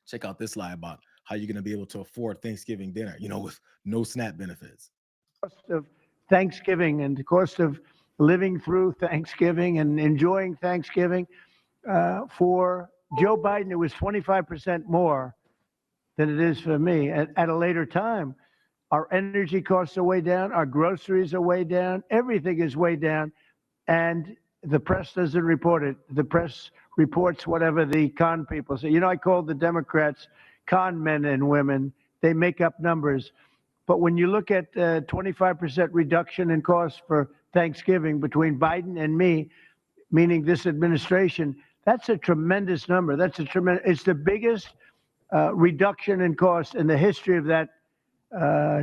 Check out this lie about how you're going to be able to afford Thanksgiving dinner, with no SNAP benefits. Cost of Thanksgiving and the cost of living through Thanksgiving and enjoying Thanksgiving. For Joe Biden, it was 25% more than it is for me. At a later time, our energy costs are way down, our groceries are way down, everything is way down, and the press doesn't report it. The press reports whatever the con people say. I call the Democrats con men and women. They make up numbers. But when you look at 25% reduction in costs for Thanksgiving between Biden and me, meaning this administration, that's a tremendous number. It's the biggest reduction in cost in the history of that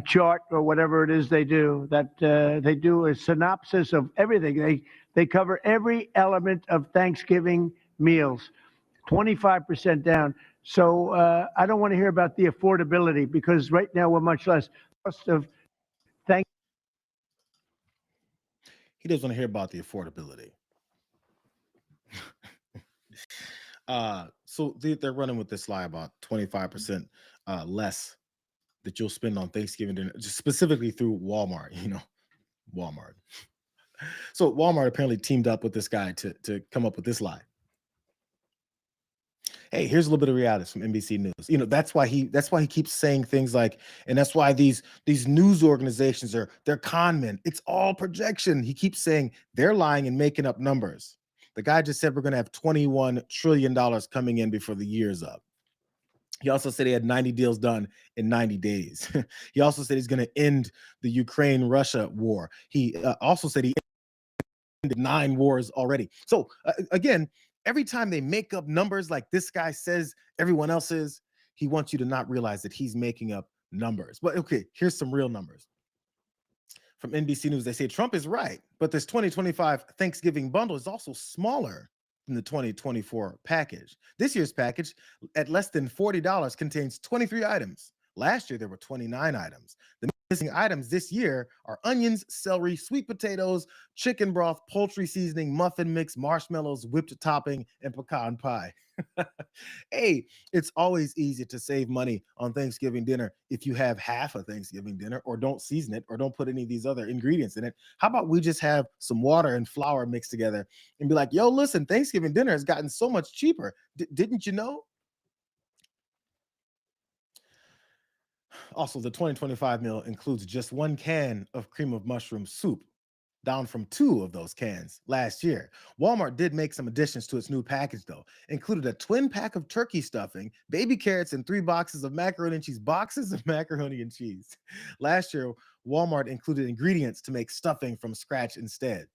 chart or whatever it is they do. That they do a synopsis of everything. They cover every element of Thanksgiving meals. 25% down. So I don't want to hear about the affordability because right now we're much less. Cost of He doesn't want to hear about the affordability. So they're running with this lie about 25% less that you'll spend on Thanksgiving dinner, just specifically through Walmart, Walmart. So Walmart apparently teamed up with this guy to come up with this lie. Hey, here's a little bit of reality from NBC News. That's why he keeps saying things like, and that's why these news organizations they're con men. It's all projection. He keeps saying they're lying and making up numbers. The guy just said we're going to have $21 trillion coming in before the year's up. He also said he had 90 deals done in 90 days. He also said he's going to end the Ukraine-Russia war. He also said he ended 9 wars already. So again, every time they make up numbers like this guy says everyone else is, he wants you to not realize that he's making up numbers. But okay, here's some real numbers. From NBC News, they say Trump is right, but this 2025 Thanksgiving bundle is also smaller than the 2024 package. This year's package, at less than $40, contains 23 items. Last year, there were 29 items. The missing items this year are onions, celery, sweet potatoes, chicken broth, poultry seasoning, muffin mix, marshmallows, whipped topping, and pecan pie. Hey, it's always easy to save money on Thanksgiving dinner if you have half a Thanksgiving dinner or don't season it or don't put any of these other ingredients in it. How about we just have some water and flour mixed together and be like, yo, listen, Thanksgiving dinner has gotten so much cheaper. Didn't you know? Also, the 2025 meal includes just 1 can of cream of mushroom soup, down from 2 of those cans last year. Walmart did make some additions to its new package, though. Included a twin pack of turkey stuffing, baby carrots, and 3 boxes of macaroni and cheese. Boxes of macaroni and cheese. Last year, Walmart included ingredients to make stuffing from scratch instead.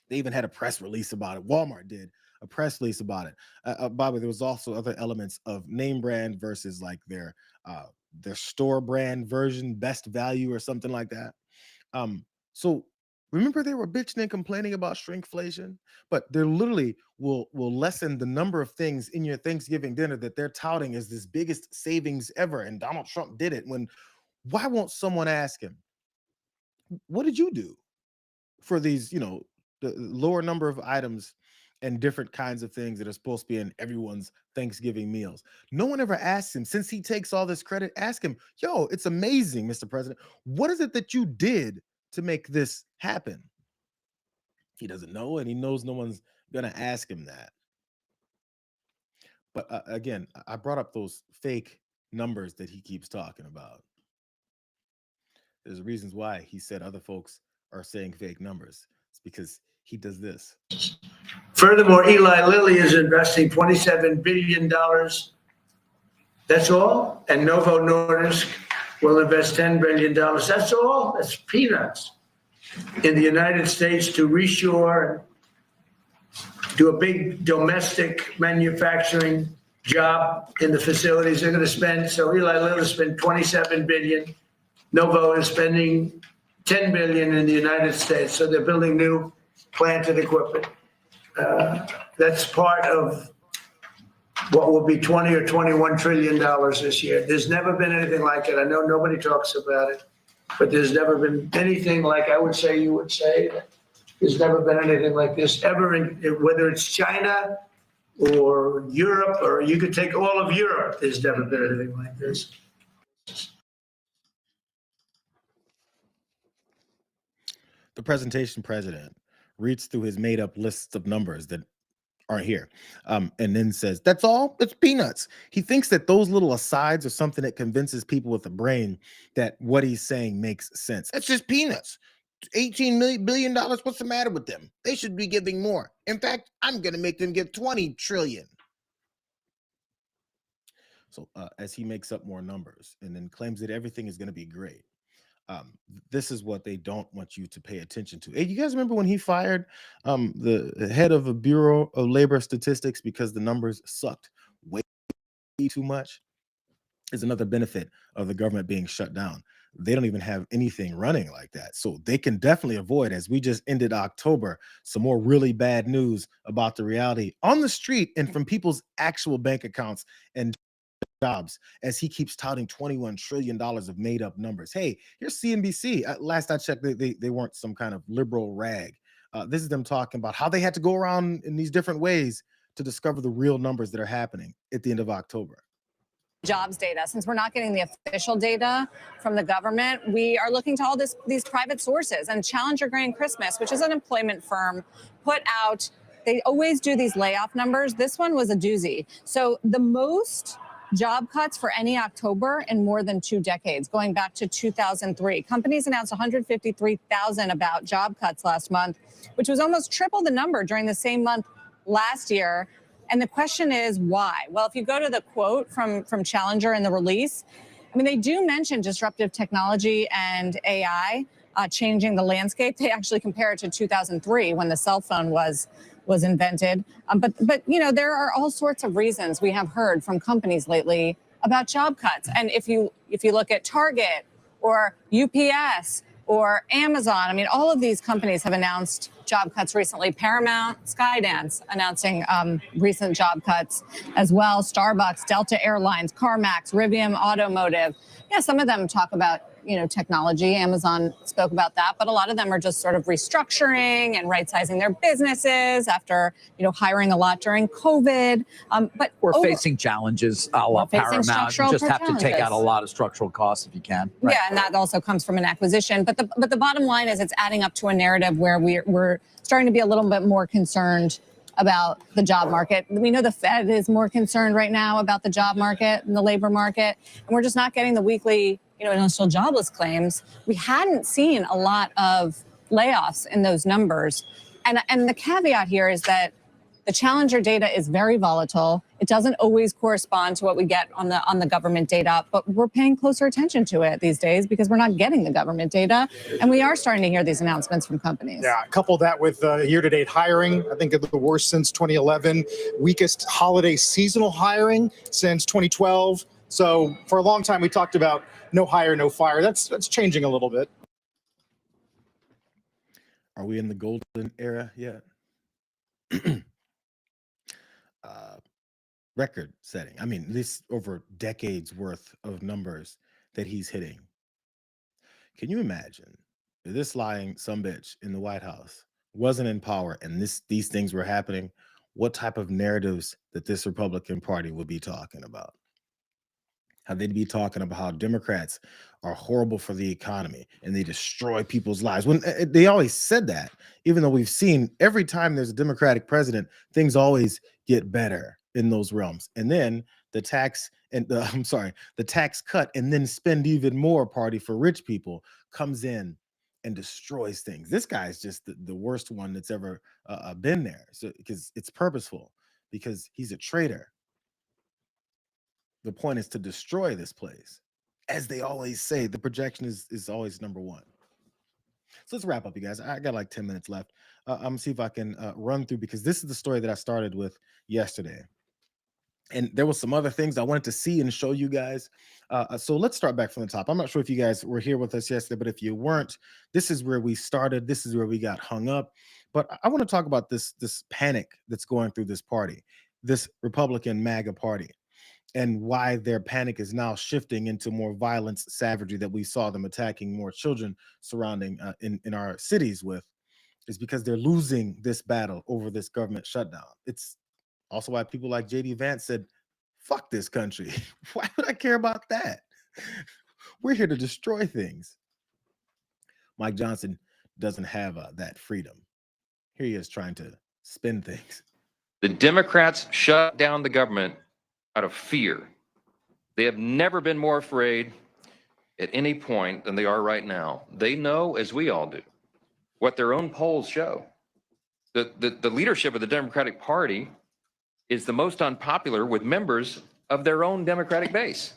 They even had a press release about it. Walmart did a press release about it. By the way, there was also other elements of name brand versus like their store brand version, best value or something like that. So remember they were bitching and complaining about shrinkflation, but they literally will lessen the number of things in your Thanksgiving dinner that they're touting as this biggest savings ever. And Donald Trump did it. Why won't someone ask him, what did you do for these, the lower number of items and different kinds of things that are supposed to be in everyone's Thanksgiving meals? No one ever asks him, since he takes all this credit, ask him, yo, it's amazing, Mr. President. What is it that you did to make this happen? He doesn't know, and he knows no one's going to ask him that. But again, I brought up those fake numbers that he keeps talking about. There's reasons why he said other folks are saying fake numbers. It's because he does this. Furthermore, Eli Lilly is investing $27 billion. That's all. And Novo Nordisk will invest $10 billion. That's all. That's peanuts. In the United States to reshore, do a big domestic manufacturing job in the facilities they're going to spend. So Eli Lilly spent $27 billion. Novo is spending $10 billion in the United States. So they're building new plant and equipment. That's part of what will be 20 or $21 trillion this year. There's never been anything like it. I know nobody talks about it, but there's never been anything like I would say, you would say. There's never been anything like this ever, whether it's China or Europe, or you could take all of Europe. There's never been anything like this. The presentation president reads through his made up lists of numbers that aren't here, and then says, that's all? It's peanuts. He thinks that those little asides are something that convinces people with a brain that what he's saying makes sense. That's just peanuts. $18 billion, what's the matter with them? They should be giving more. In fact, I'm going to make them give 20 trillion. So as he makes up more numbers and then claims that everything is going to be great. This is what they don't want you to pay attention to. Hey, you guys remember when he fired the head of a Bureau of Labor Statistics because the numbers sucked way too much? Is another benefit of the government being shut down. They don't even have anything running like that. So they can definitely avoid, as we just ended October, some more really bad news about the reality on the street and from people's actual bank accounts and jobs, as he keeps touting $21 trillion of made up numbers. Hey, here's CNBC. Last I checked, they weren't some kind of liberal rag. This is them talking about how they had to go around in these different ways to discover the real numbers that are happening at the end of October. Jobs data. Since we're not getting the official data from the government, we are looking to all these private sources. And Challenger Grain Christmas, which is an employment firm, put out, they always do these layoff numbers. This one was a doozy. So the most job cuts for any October in more than 2 decades, going back to 2003. Companies announced 153,000 about job cuts last month, which was almost triple the number during the same month last year. And the question is why? Well, if you go to the quote from Challenger in the release, I mean, they do mention disruptive technology and AI changing the landscape. They actually compare it to 2003 when the cell phone was invented. But you know, there are all sorts of reasons we have heard from companies lately about job cuts. And if you look at Target or UPS or Amazon, I mean, all of these companies have announced job cuts recently. Paramount, Skydance announcing recent job cuts as well. Starbucks, Delta Airlines, CarMax, Rivian Automotive. Yeah, some of them talk about, you know, technology. Amazon spoke about that, but a lot of them are just sort of restructuring and right-sizing their businesses after, you know, hiring a lot during COVID. But we're facing challenges a la Paramount. You just have to take out a lot of structural costs if you can. Right? Yeah, and that also comes from an acquisition. But the bottom line is it's adding up to a narrative where we're starting to be a little bit more concerned about the job market. We know the Fed is more concerned right now about the job market and the labor market, and we're just not getting the weekly, you know, initial jobless claims. We hadn't seen a lot of layoffs in those numbers. And the caveat here is that the Challenger data is very volatile. It doesn't always correspond to what we get on the government data, but we're paying closer attention to it these days because we're not getting the government data. And we are starting to hear these announcements from companies. Yeah, couple that with year-to-date hiring. I think it's the worst since 2011. Weakest holiday seasonal hiring since 2012. So for a long time, we talked about no hire, no fire. That's changing a little bit. Are we in the golden era yet? Record setting. I mean, this over decades worth of numbers that he's hitting. Can you imagine if this lying sumbitch in the White House wasn't in power and these things were happening? What type of narratives that this Republican Party would be talking about? How they'd be talking about how Democrats are horrible for the economy and they destroy people's lives. When they always said that, even though we've seen every time there's a Democratic president, things always get better in those realms. And then the tax cut and then spend even more party for rich people comes in and destroys things. This guy is just the worst one that's ever been there. So because it's purposeful, because he's a traitor. The point is to destroy this place. As they always say, the projection is always number one. So let's wrap up, you guys. I got like 10 minutes left. I'm gonna see if I can run through, because this is the story that I started with yesterday. And there was some other things I wanted to see and show you guys. So let's start back from the top. I'm not sure if you guys were here with us yesterday, but if you weren't, this is where we started. This is where we got hung up. But I want to talk about this panic that's going through this party, this Republican MAGA party, and why their panic is now shifting into more violence, savagery that we saw them attacking more children surrounding in our cities with, is because they're losing this battle over this government shutdown. It's also why people like JD Vance said, fuck this country. Why would I care about that? We're here to destroy things. Mike Johnson doesn't have that freedom. Here he is trying to spin things. The Democrats shut down the government out of fear. They have never been more afraid at any point than they are right now. They know, as we all do, what their own polls show. The leadership of the Democratic Party is the most unpopular with members of their own Democratic base.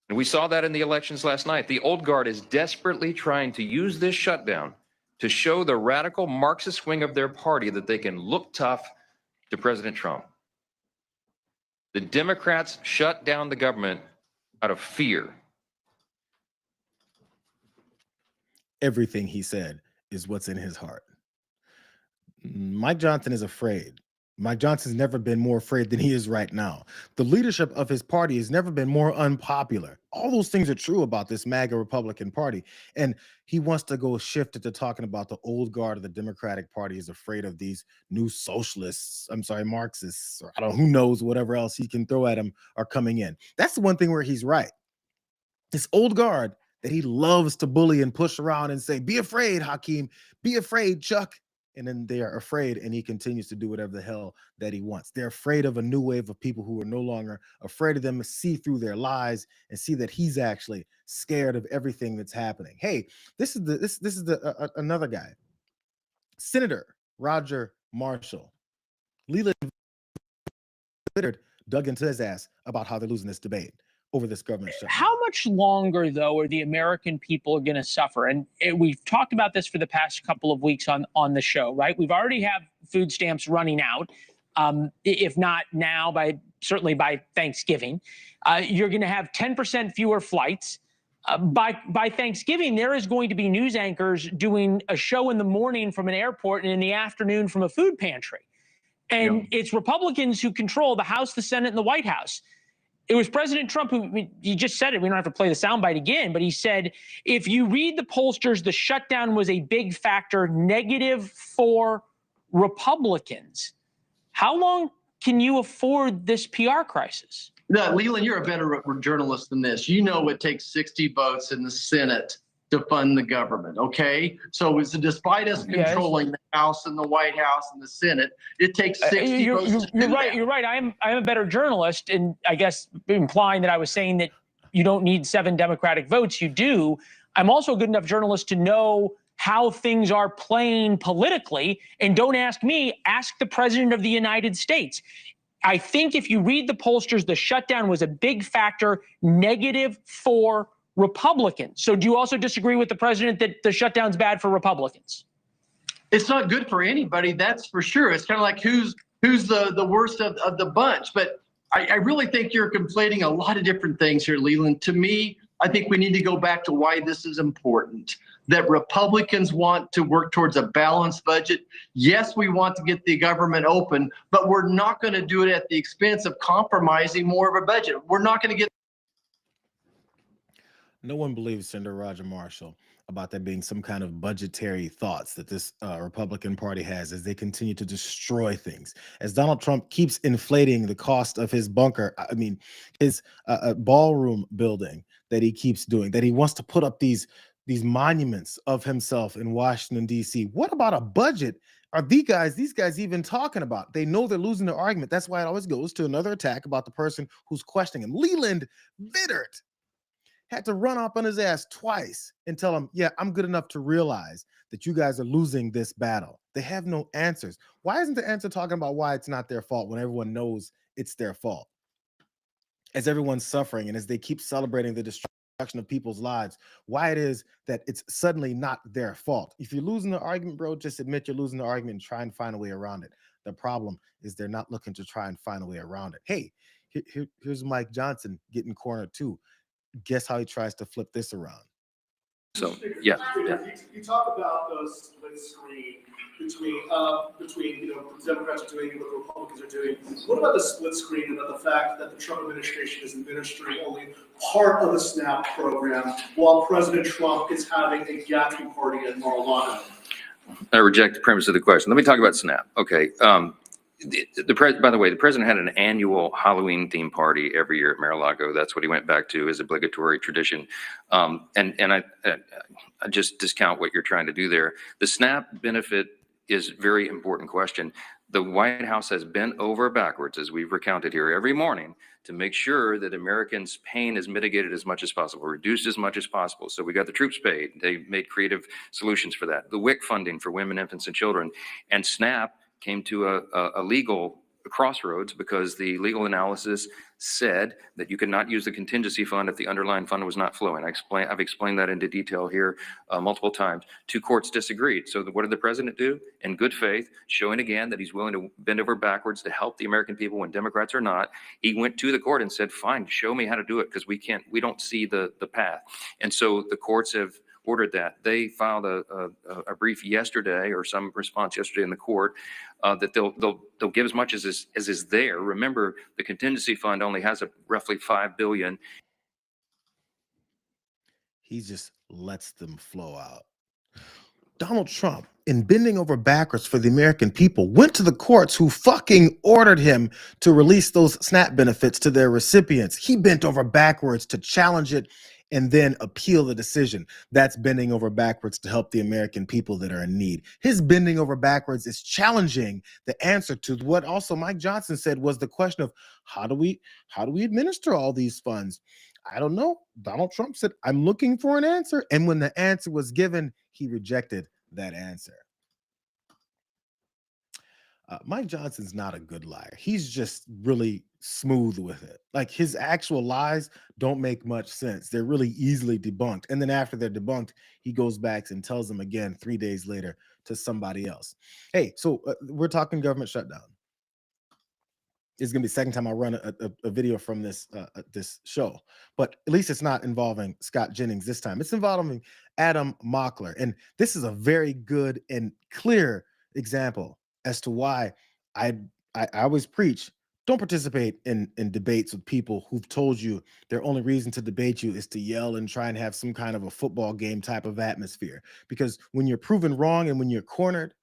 And we saw that in the elections last night. The old guard is desperately trying to use this shutdown to show the radical Marxist wing of their party that they can look tough to President Trump. The Democrats shut down the government out of fear. Everything he said is what's in his heart. Mike Johnson is afraid. Mike Johnson's never been more afraid than he is right now. The leadership of his party has never been more unpopular. All those things are true about this MAGA Republican Party. And he wants to go shift it to talking about the old guard of the Democratic Party is afraid of these new socialists, Marxists, or I don't know, who knows, whatever else he can throw at him are coming in. That's the one thing where he's right. This old guard that he loves to bully and push around and say, be afraid, Hakeem, be afraid, Chuck. And then they are afraid, and he continues to do whatever the hell that he wants. They're afraid of a new wave of people who are no longer afraid of them, see through their lies and see that he's actually scared of everything that's happening. Hey, this is another guy, Senator Roger Marshall. Leland Bittert dug into his ass about how they're losing this debate over this government shutdown. How much longer, though, are the American people going to suffer? And we've talked about this for the past couple of weeks on the show, right? We've already have food stamps running out, if not now, certainly by Thanksgiving. You're going to have 10% fewer flights. By Thanksgiving, there is going to be news anchors doing a show in the morning from an airport and in the afternoon from a food pantry. And it's Republicans who control the House, the Senate, and the White House. It was President Trump who, he just said it, we don't have to play the soundbite again, but he said, if you read the pollsters, the shutdown was a big factor, negative for Republicans. How long can you afford this PR crisis? No, Leland, you're a better journalist than this. You know it takes 60 votes in the Senate to fund the government, okay? So despite us controlling the House and the White House and the Senate, it takes 60 votes to do that. You're right. I'm a better journalist, and I guess implying that I was saying that you don't need 7 Democratic votes. You do. I'm also a good enough journalist to know how things are playing politically, and don't ask me, ask the President of the United States. I think if you read the pollsters, the shutdown was a big factor, negative for Republicans. So do you also disagree with the president that the shutdown's bad for Republicans? It's not good for anybody, that's for sure. It's kind of like who's the worst of the bunch. But I really think you're conflating a lot of different things here, Leland. To me, I think we need to go back to why this is important. That Republicans want to work towards a balanced budget. Yes, we want to get the government open, but we're not going to do it at the expense of compromising more of a budget. We're not going to get. No one believes Senator Roger Marshall about there being some kind of budgetary thoughts that this Republican Party has as they continue to destroy things. As Donald Trump keeps inflating the cost of his bunker, his ballroom building that he keeps doing, that he wants to put up these monuments of himself in Washington, D.C. What about a budget are these guys even talking about? They know they're losing their argument. That's why it always goes to another attack about the person who's questioning him. Leland Bittert had to run up on his ass twice and tell him, yeah, I'm good enough to realize that you guys are losing this battle. They have no answers. Why isn't the answer talking about why it's not their fault when everyone knows it's their fault? As everyone's suffering and as they keep celebrating the destruction of people's lives, why it is that it's suddenly not their fault. If you're losing the argument, bro, just admit you're losing the argument and try and find a way around it. The problem is they're not looking to try and find a way around it. Hey, here's Mike Johnson getting cornered too. Guess how he tries to flip this around? So, yeah. You talk about the split screen between what the Democrats are doing and what the Republicans are doing. What about the split screen and the fact that the Trump administration is administering only part of the SNAP program while President Trump is having a gathering party at Mar-a-Lago? I reject the premise of the question. Let me talk about SNAP. Okay. By the way, the president had an annual Halloween theme party every year at Mar-a-Lago. That's what he went back to as obligatory tradition. And I just discount what you're trying to do there. The SNAP benefit is a very important question. The White House has bent over backwards, as we've recounted here every morning, to make sure that Americans' pain is mitigated as much as possible, reduced as much as possible. So we got the troops paid. They made creative solutions for that. The WIC funding for women, infants, and children. And SNAP came to a legal crossroads because the legal analysis said that you could not use the contingency fund if the underlying fund was not flowing. I've explained that into detail here multiple times. Two courts disagreed. So what did the president do? In good faith, showing again that he's willing to bend over backwards to help the American people when Democrats are not, he went to the court and said, fine, show me how to do it because we don't see the path. And so the courts have ordered that. They filed a brief yesterday or some response yesterday in the court that they'll give as much as is there. Remember, the contingency fund only has a roughly $5 billion. He just lets them flow out. Donald Trump, in bending over backwards for the American people, went to the courts who fucking ordered him to release those SNAP benefits to their recipients. He bent over backwards to challenge it and then appeal the decision. That's bending over backwards to help the American people that are in need. His bending over backwards is challenging the answer to what also Mike Johnson said was the question of how do we administer all these funds? I don't know. Donald Trump said, I'm looking for an answer. And when the answer was given, he rejected that answer. Mike Johnson's not a good liar. He's just really smooth with it. Like his actual lies don't make much sense. They're really easily debunked. And then after they're debunked, he goes back and tells them again 3 days later to somebody else. Hey, so we're talking government shutdown. It's going to be the second time I run a video from this show, but at least it's not involving Scott Jennings this time. It's involving Adam Mockler. And this is a very good and clear example as to why I always preach, don't participate in debates with people who've told you their only reason to debate you is to yell and try and have some kind of a football game type of atmosphere. Because when you're proven wrong and when you're cornered,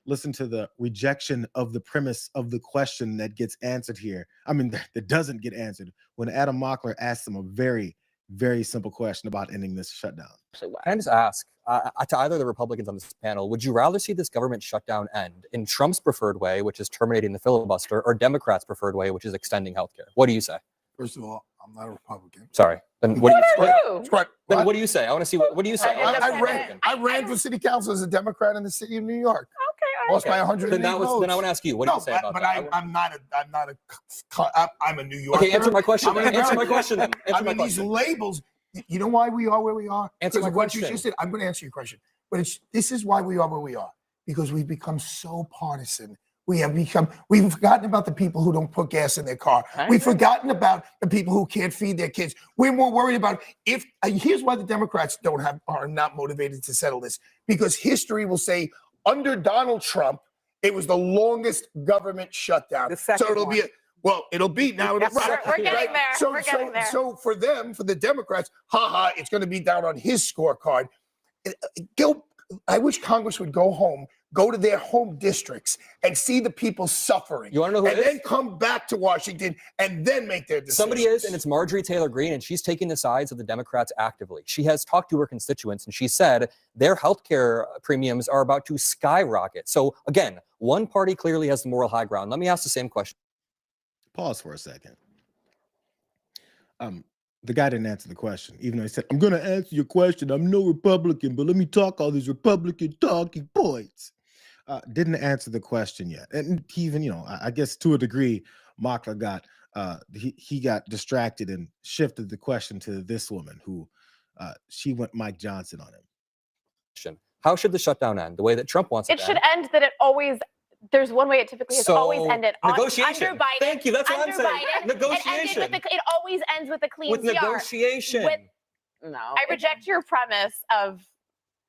listen to the rejection of the premise of the question that gets answered here. I mean, that doesn't get answered when Adam Mockler asks him a very, very simple question about ending this shutdown. I just ask to either of the Republicans on this panel, would you rather see this government shutdown end in Trump's preferred way, which is terminating the filibuster, or Democrats' preferred way, which is extending healthcare? What do you say? First of all, I'm not a Republican. Sorry. Then what do you say? Then what do you say? I want to see what do you say? I ran for city council as a Democrat in the city of New York. Lost by 100 Then I want to ask you, what do you say about that? I'm a New Yorker. Okay, answer my question. Answer my question then. Answer my these question. labels, you know why we are where we are? Answer my Because of what question. you just said. I'm going to answer your question. But this is why we are where we are. Because we've become so partisan. We've forgotten about the people who don't put gas in their car. We've forgotten about the people who can't feed their kids. We're more worried about here's why the Democrats are not motivated to settle this. Because history will say under Donald Trump, it was the longest government shutdown. So it'll be it'll be now. Yes, we're getting there. So for the Democrats, it's going to be down on his scorecard. I wish Congress would go to their home districts and see the people suffering. You want to know who and then come back to Washington and then make their decisions. Somebody is, and it's Marjorie Taylor Greene, and she's taking the sides of the Democrats actively. She has talked to her constituents, and she said their healthcare premiums are about to skyrocket. So again, one party clearly has the moral high ground. Let me ask the same question. Pause for a second. The guy didn't answer the question, even though he said, I'm going to answer your question. I'm no Republican, but let me talk all these Republican talking points. Didn't answer the question yet. And he even, I guess to a degree, Makla got, he got distracted and shifted the question to this woman who she went Mike Johnson on him. How should the shutdown end? The way that Trump wants it It to should end? end that it always, there's one way it typically has always ended. Negotiation. Under Biden. Thank you. That's what I'm under saying. Biden, Negotiation. It always ends with a clean With CR. negotiation. No. I reject your premise of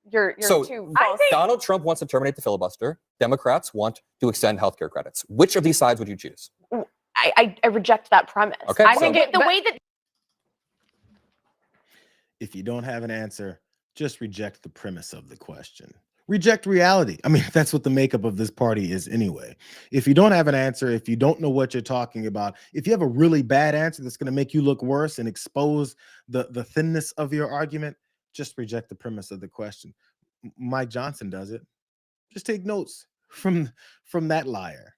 your So two false. Donald Trump wants to terminate the filibuster. Democrats want to extend healthcare credits. Which of these sides would you choose? I reject that premise. Okay, I think the way that If you don't have an answer, just reject the premise of the question. Reject reality. I mean, that's what the makeup of this party is anyway. If you don't have an answer, if you don't know what you're talking about, if you have a really bad answer that's going to make you look worse and expose the thinness of your argument, just reject the premise of the question. Mike Johnson does it. Just take notes from that liar.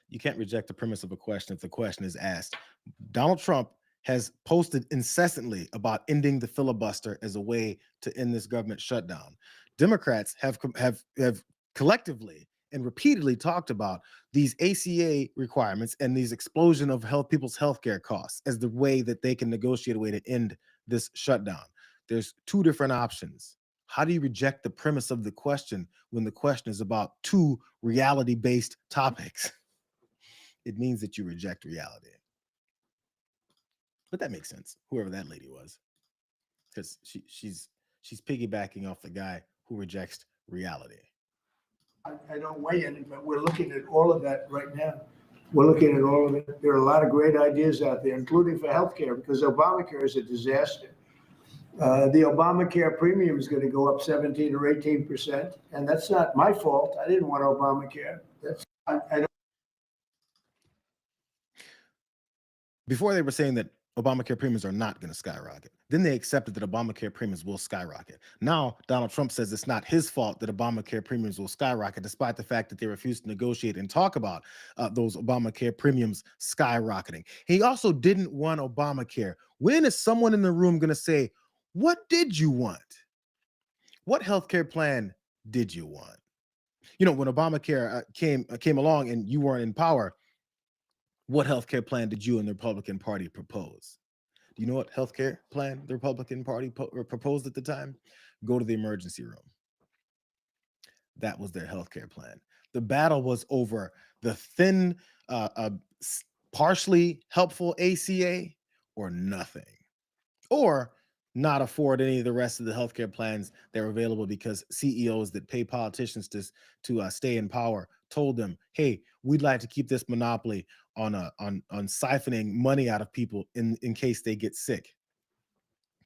You can't reject the premise of a question if the question is asked. Donald Trump has posted incessantly about ending the filibuster as a way to end this government shutdown. Democrats have collectively and repeatedly talked about these ACA requirements and these explosion of people's healthcare costs as the way that they can negotiate a way to end this shutdown. There's two different options. How do you reject the premise of the question when the question is about two reality-based topics? It means that you reject reality. But that makes sense, whoever that lady was, because she's piggybacking off the guy who rejects reality. I don't weigh in, but we're looking at all of that right now. We're looking at all of it. There are a lot of great ideas out there, including for healthcare, because Obamacare is a disaster. The Obamacare premium is going to go up 17 or 18%, and that's not my fault. I didn't want Obamacare. I don't. Before they were saying that Obamacare premiums are not going to skyrocket. Then they accepted that Obamacare premiums will skyrocket. Now, Donald Trump says it's not his fault that Obamacare premiums will skyrocket, despite the fact that they refused to negotiate and talk about those Obamacare premiums skyrocketing. He also didn't want Obamacare. When is someone in the room going to say, what did you want? What healthcare plan did you want? You know, when Obamacare came along and you weren't in power, what healthcare plan did you and the Republican Party propose? Do you know what healthcare plan the Republican Party proposed at the time? Go to the emergency room. That was their healthcare plan. The battle was over the thin, partially helpful ACA or nothing, or not afford any of the rest of the healthcare plans that were available because CEOs that pay politicians to stay in power told them, hey, we'd like to keep this monopoly on siphoning money out of people in case they get sick.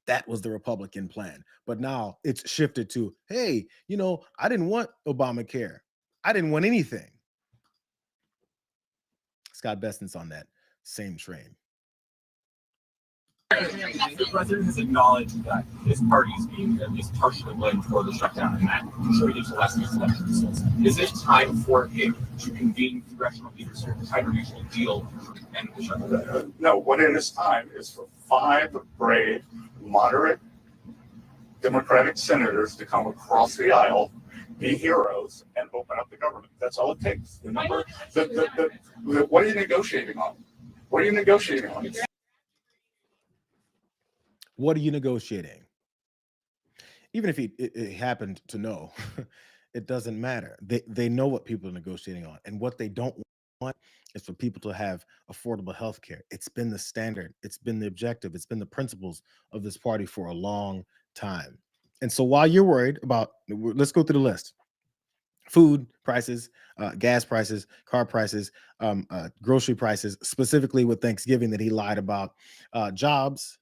That was the Republican plan. But now it's shifted to, hey, you know, I didn't want Obamacare. I didn't want anything. Scott Bessent's on that same train. The president has acknowledged that his party is being at least partially blamed for the shutdown and that contributed to last week's election results. Is it time for him to convene congressional leaders to try to reach a deal and the shutdown? No, what it is time is for 5 brave, moderate Democratic senators to come across the aisle, be heroes, and open up the government. That's all it takes. Remember, what are you negotiating on? What are you negotiating on? What are you negotiating? Even if he happened to know, it doesn't matter. They know what people are negotiating on, and what they don't want is for people to have affordable health care. It's been the standard. It's been the objective. It's been the principles of this party for a long time. And so while you're worried about, let's go through the list. Food prices, gas prices, car prices, grocery prices, specifically with Thanksgiving that he lied about, jobs.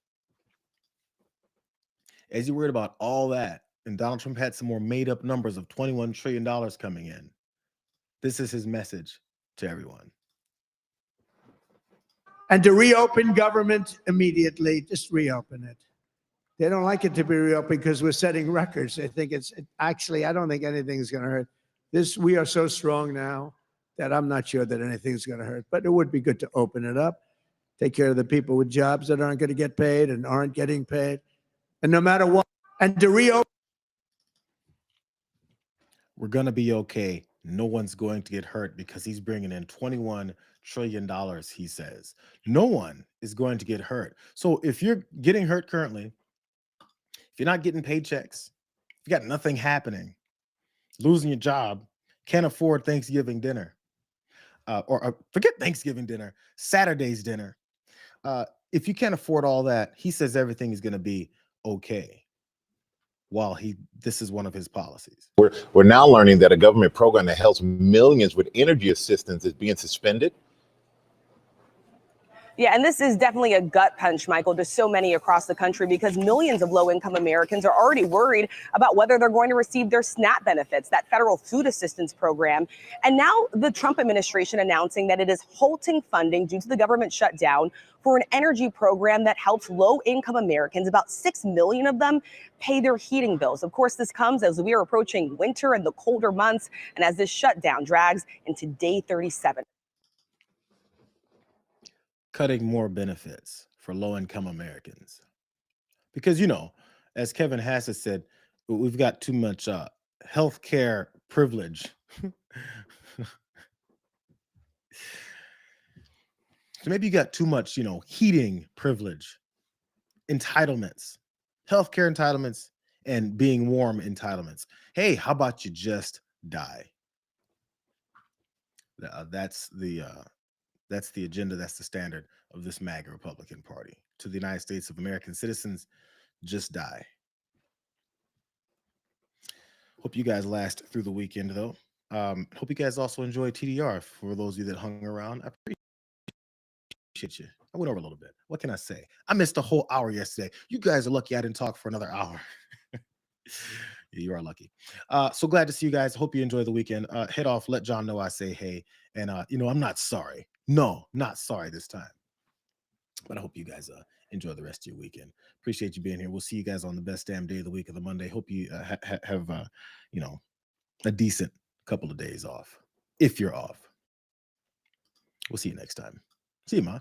As you're worried about all that, and Donald Trump had some more made up numbers of $21 trillion coming in, this is his message to everyone. And to reopen government immediately, just reopen it. They don't like it to be reopened because we're setting records. They think actually, I don't think anything's going to hurt. We are so strong now that I'm not sure that anything's going to hurt, but it would be good to open it up. take care of the people with jobs that aren't going to get paid and aren't getting paid. And no matter what, and to reopen. We're going to be okay. No one's going to get hurt because he's bringing in $21 trillion, he says. No one is going to get hurt. So if you're getting hurt currently, if you're not getting paychecks, if you got nothing happening, losing your job, can't afford Thanksgiving dinner, or forget Thanksgiving dinner, Saturday's dinner. If you can't afford all that, he says everything is going to be okay. While this is one of his policies. We're now learning that a government program that helps millions with energy assistance is being suspended. Yeah, and this is definitely a gut punch, Michael, to so many across the country because millions of low-income Americans are already worried about whether they're going to receive their SNAP benefits, that federal food assistance program. And now the Trump administration announcing that it is halting funding due to the government shutdown for an energy program that helps low-income Americans, about 6 million of them, pay their heating bills. Of course, this comes as we are approaching winter and the colder months, and as this shutdown drags into day 37. Cutting more benefits for low-income Americans. Because, you know, as Kevin Hassett said, we've got too much health care privilege. So maybe you got too much, heating privilege, entitlements, healthcare entitlements, and being warm entitlements. Hey, how about you just die? That's the agenda. That's the standard of this MAGA Republican Party. To the United States of American citizens, just die. Hope you guys last through the weekend, though. Hope you guys also enjoy TDR. For those of you that hung around, I appreciate you. I went over a little bit. What can I say? I missed a whole hour yesterday. You guys are lucky I didn't talk for another hour. You are lucky. So glad to see you guys. Hope you enjoy the weekend. Head off. Let John know I say hey. And, I'm not sorry. No, not sorry this time. But I hope you guys enjoy the rest of your weekend. Appreciate you being here. We'll see you guys on the best damn day of the week of the Monday. Hope you have, a decent couple of days off. If you're off. We'll see you next time. See you, Ma.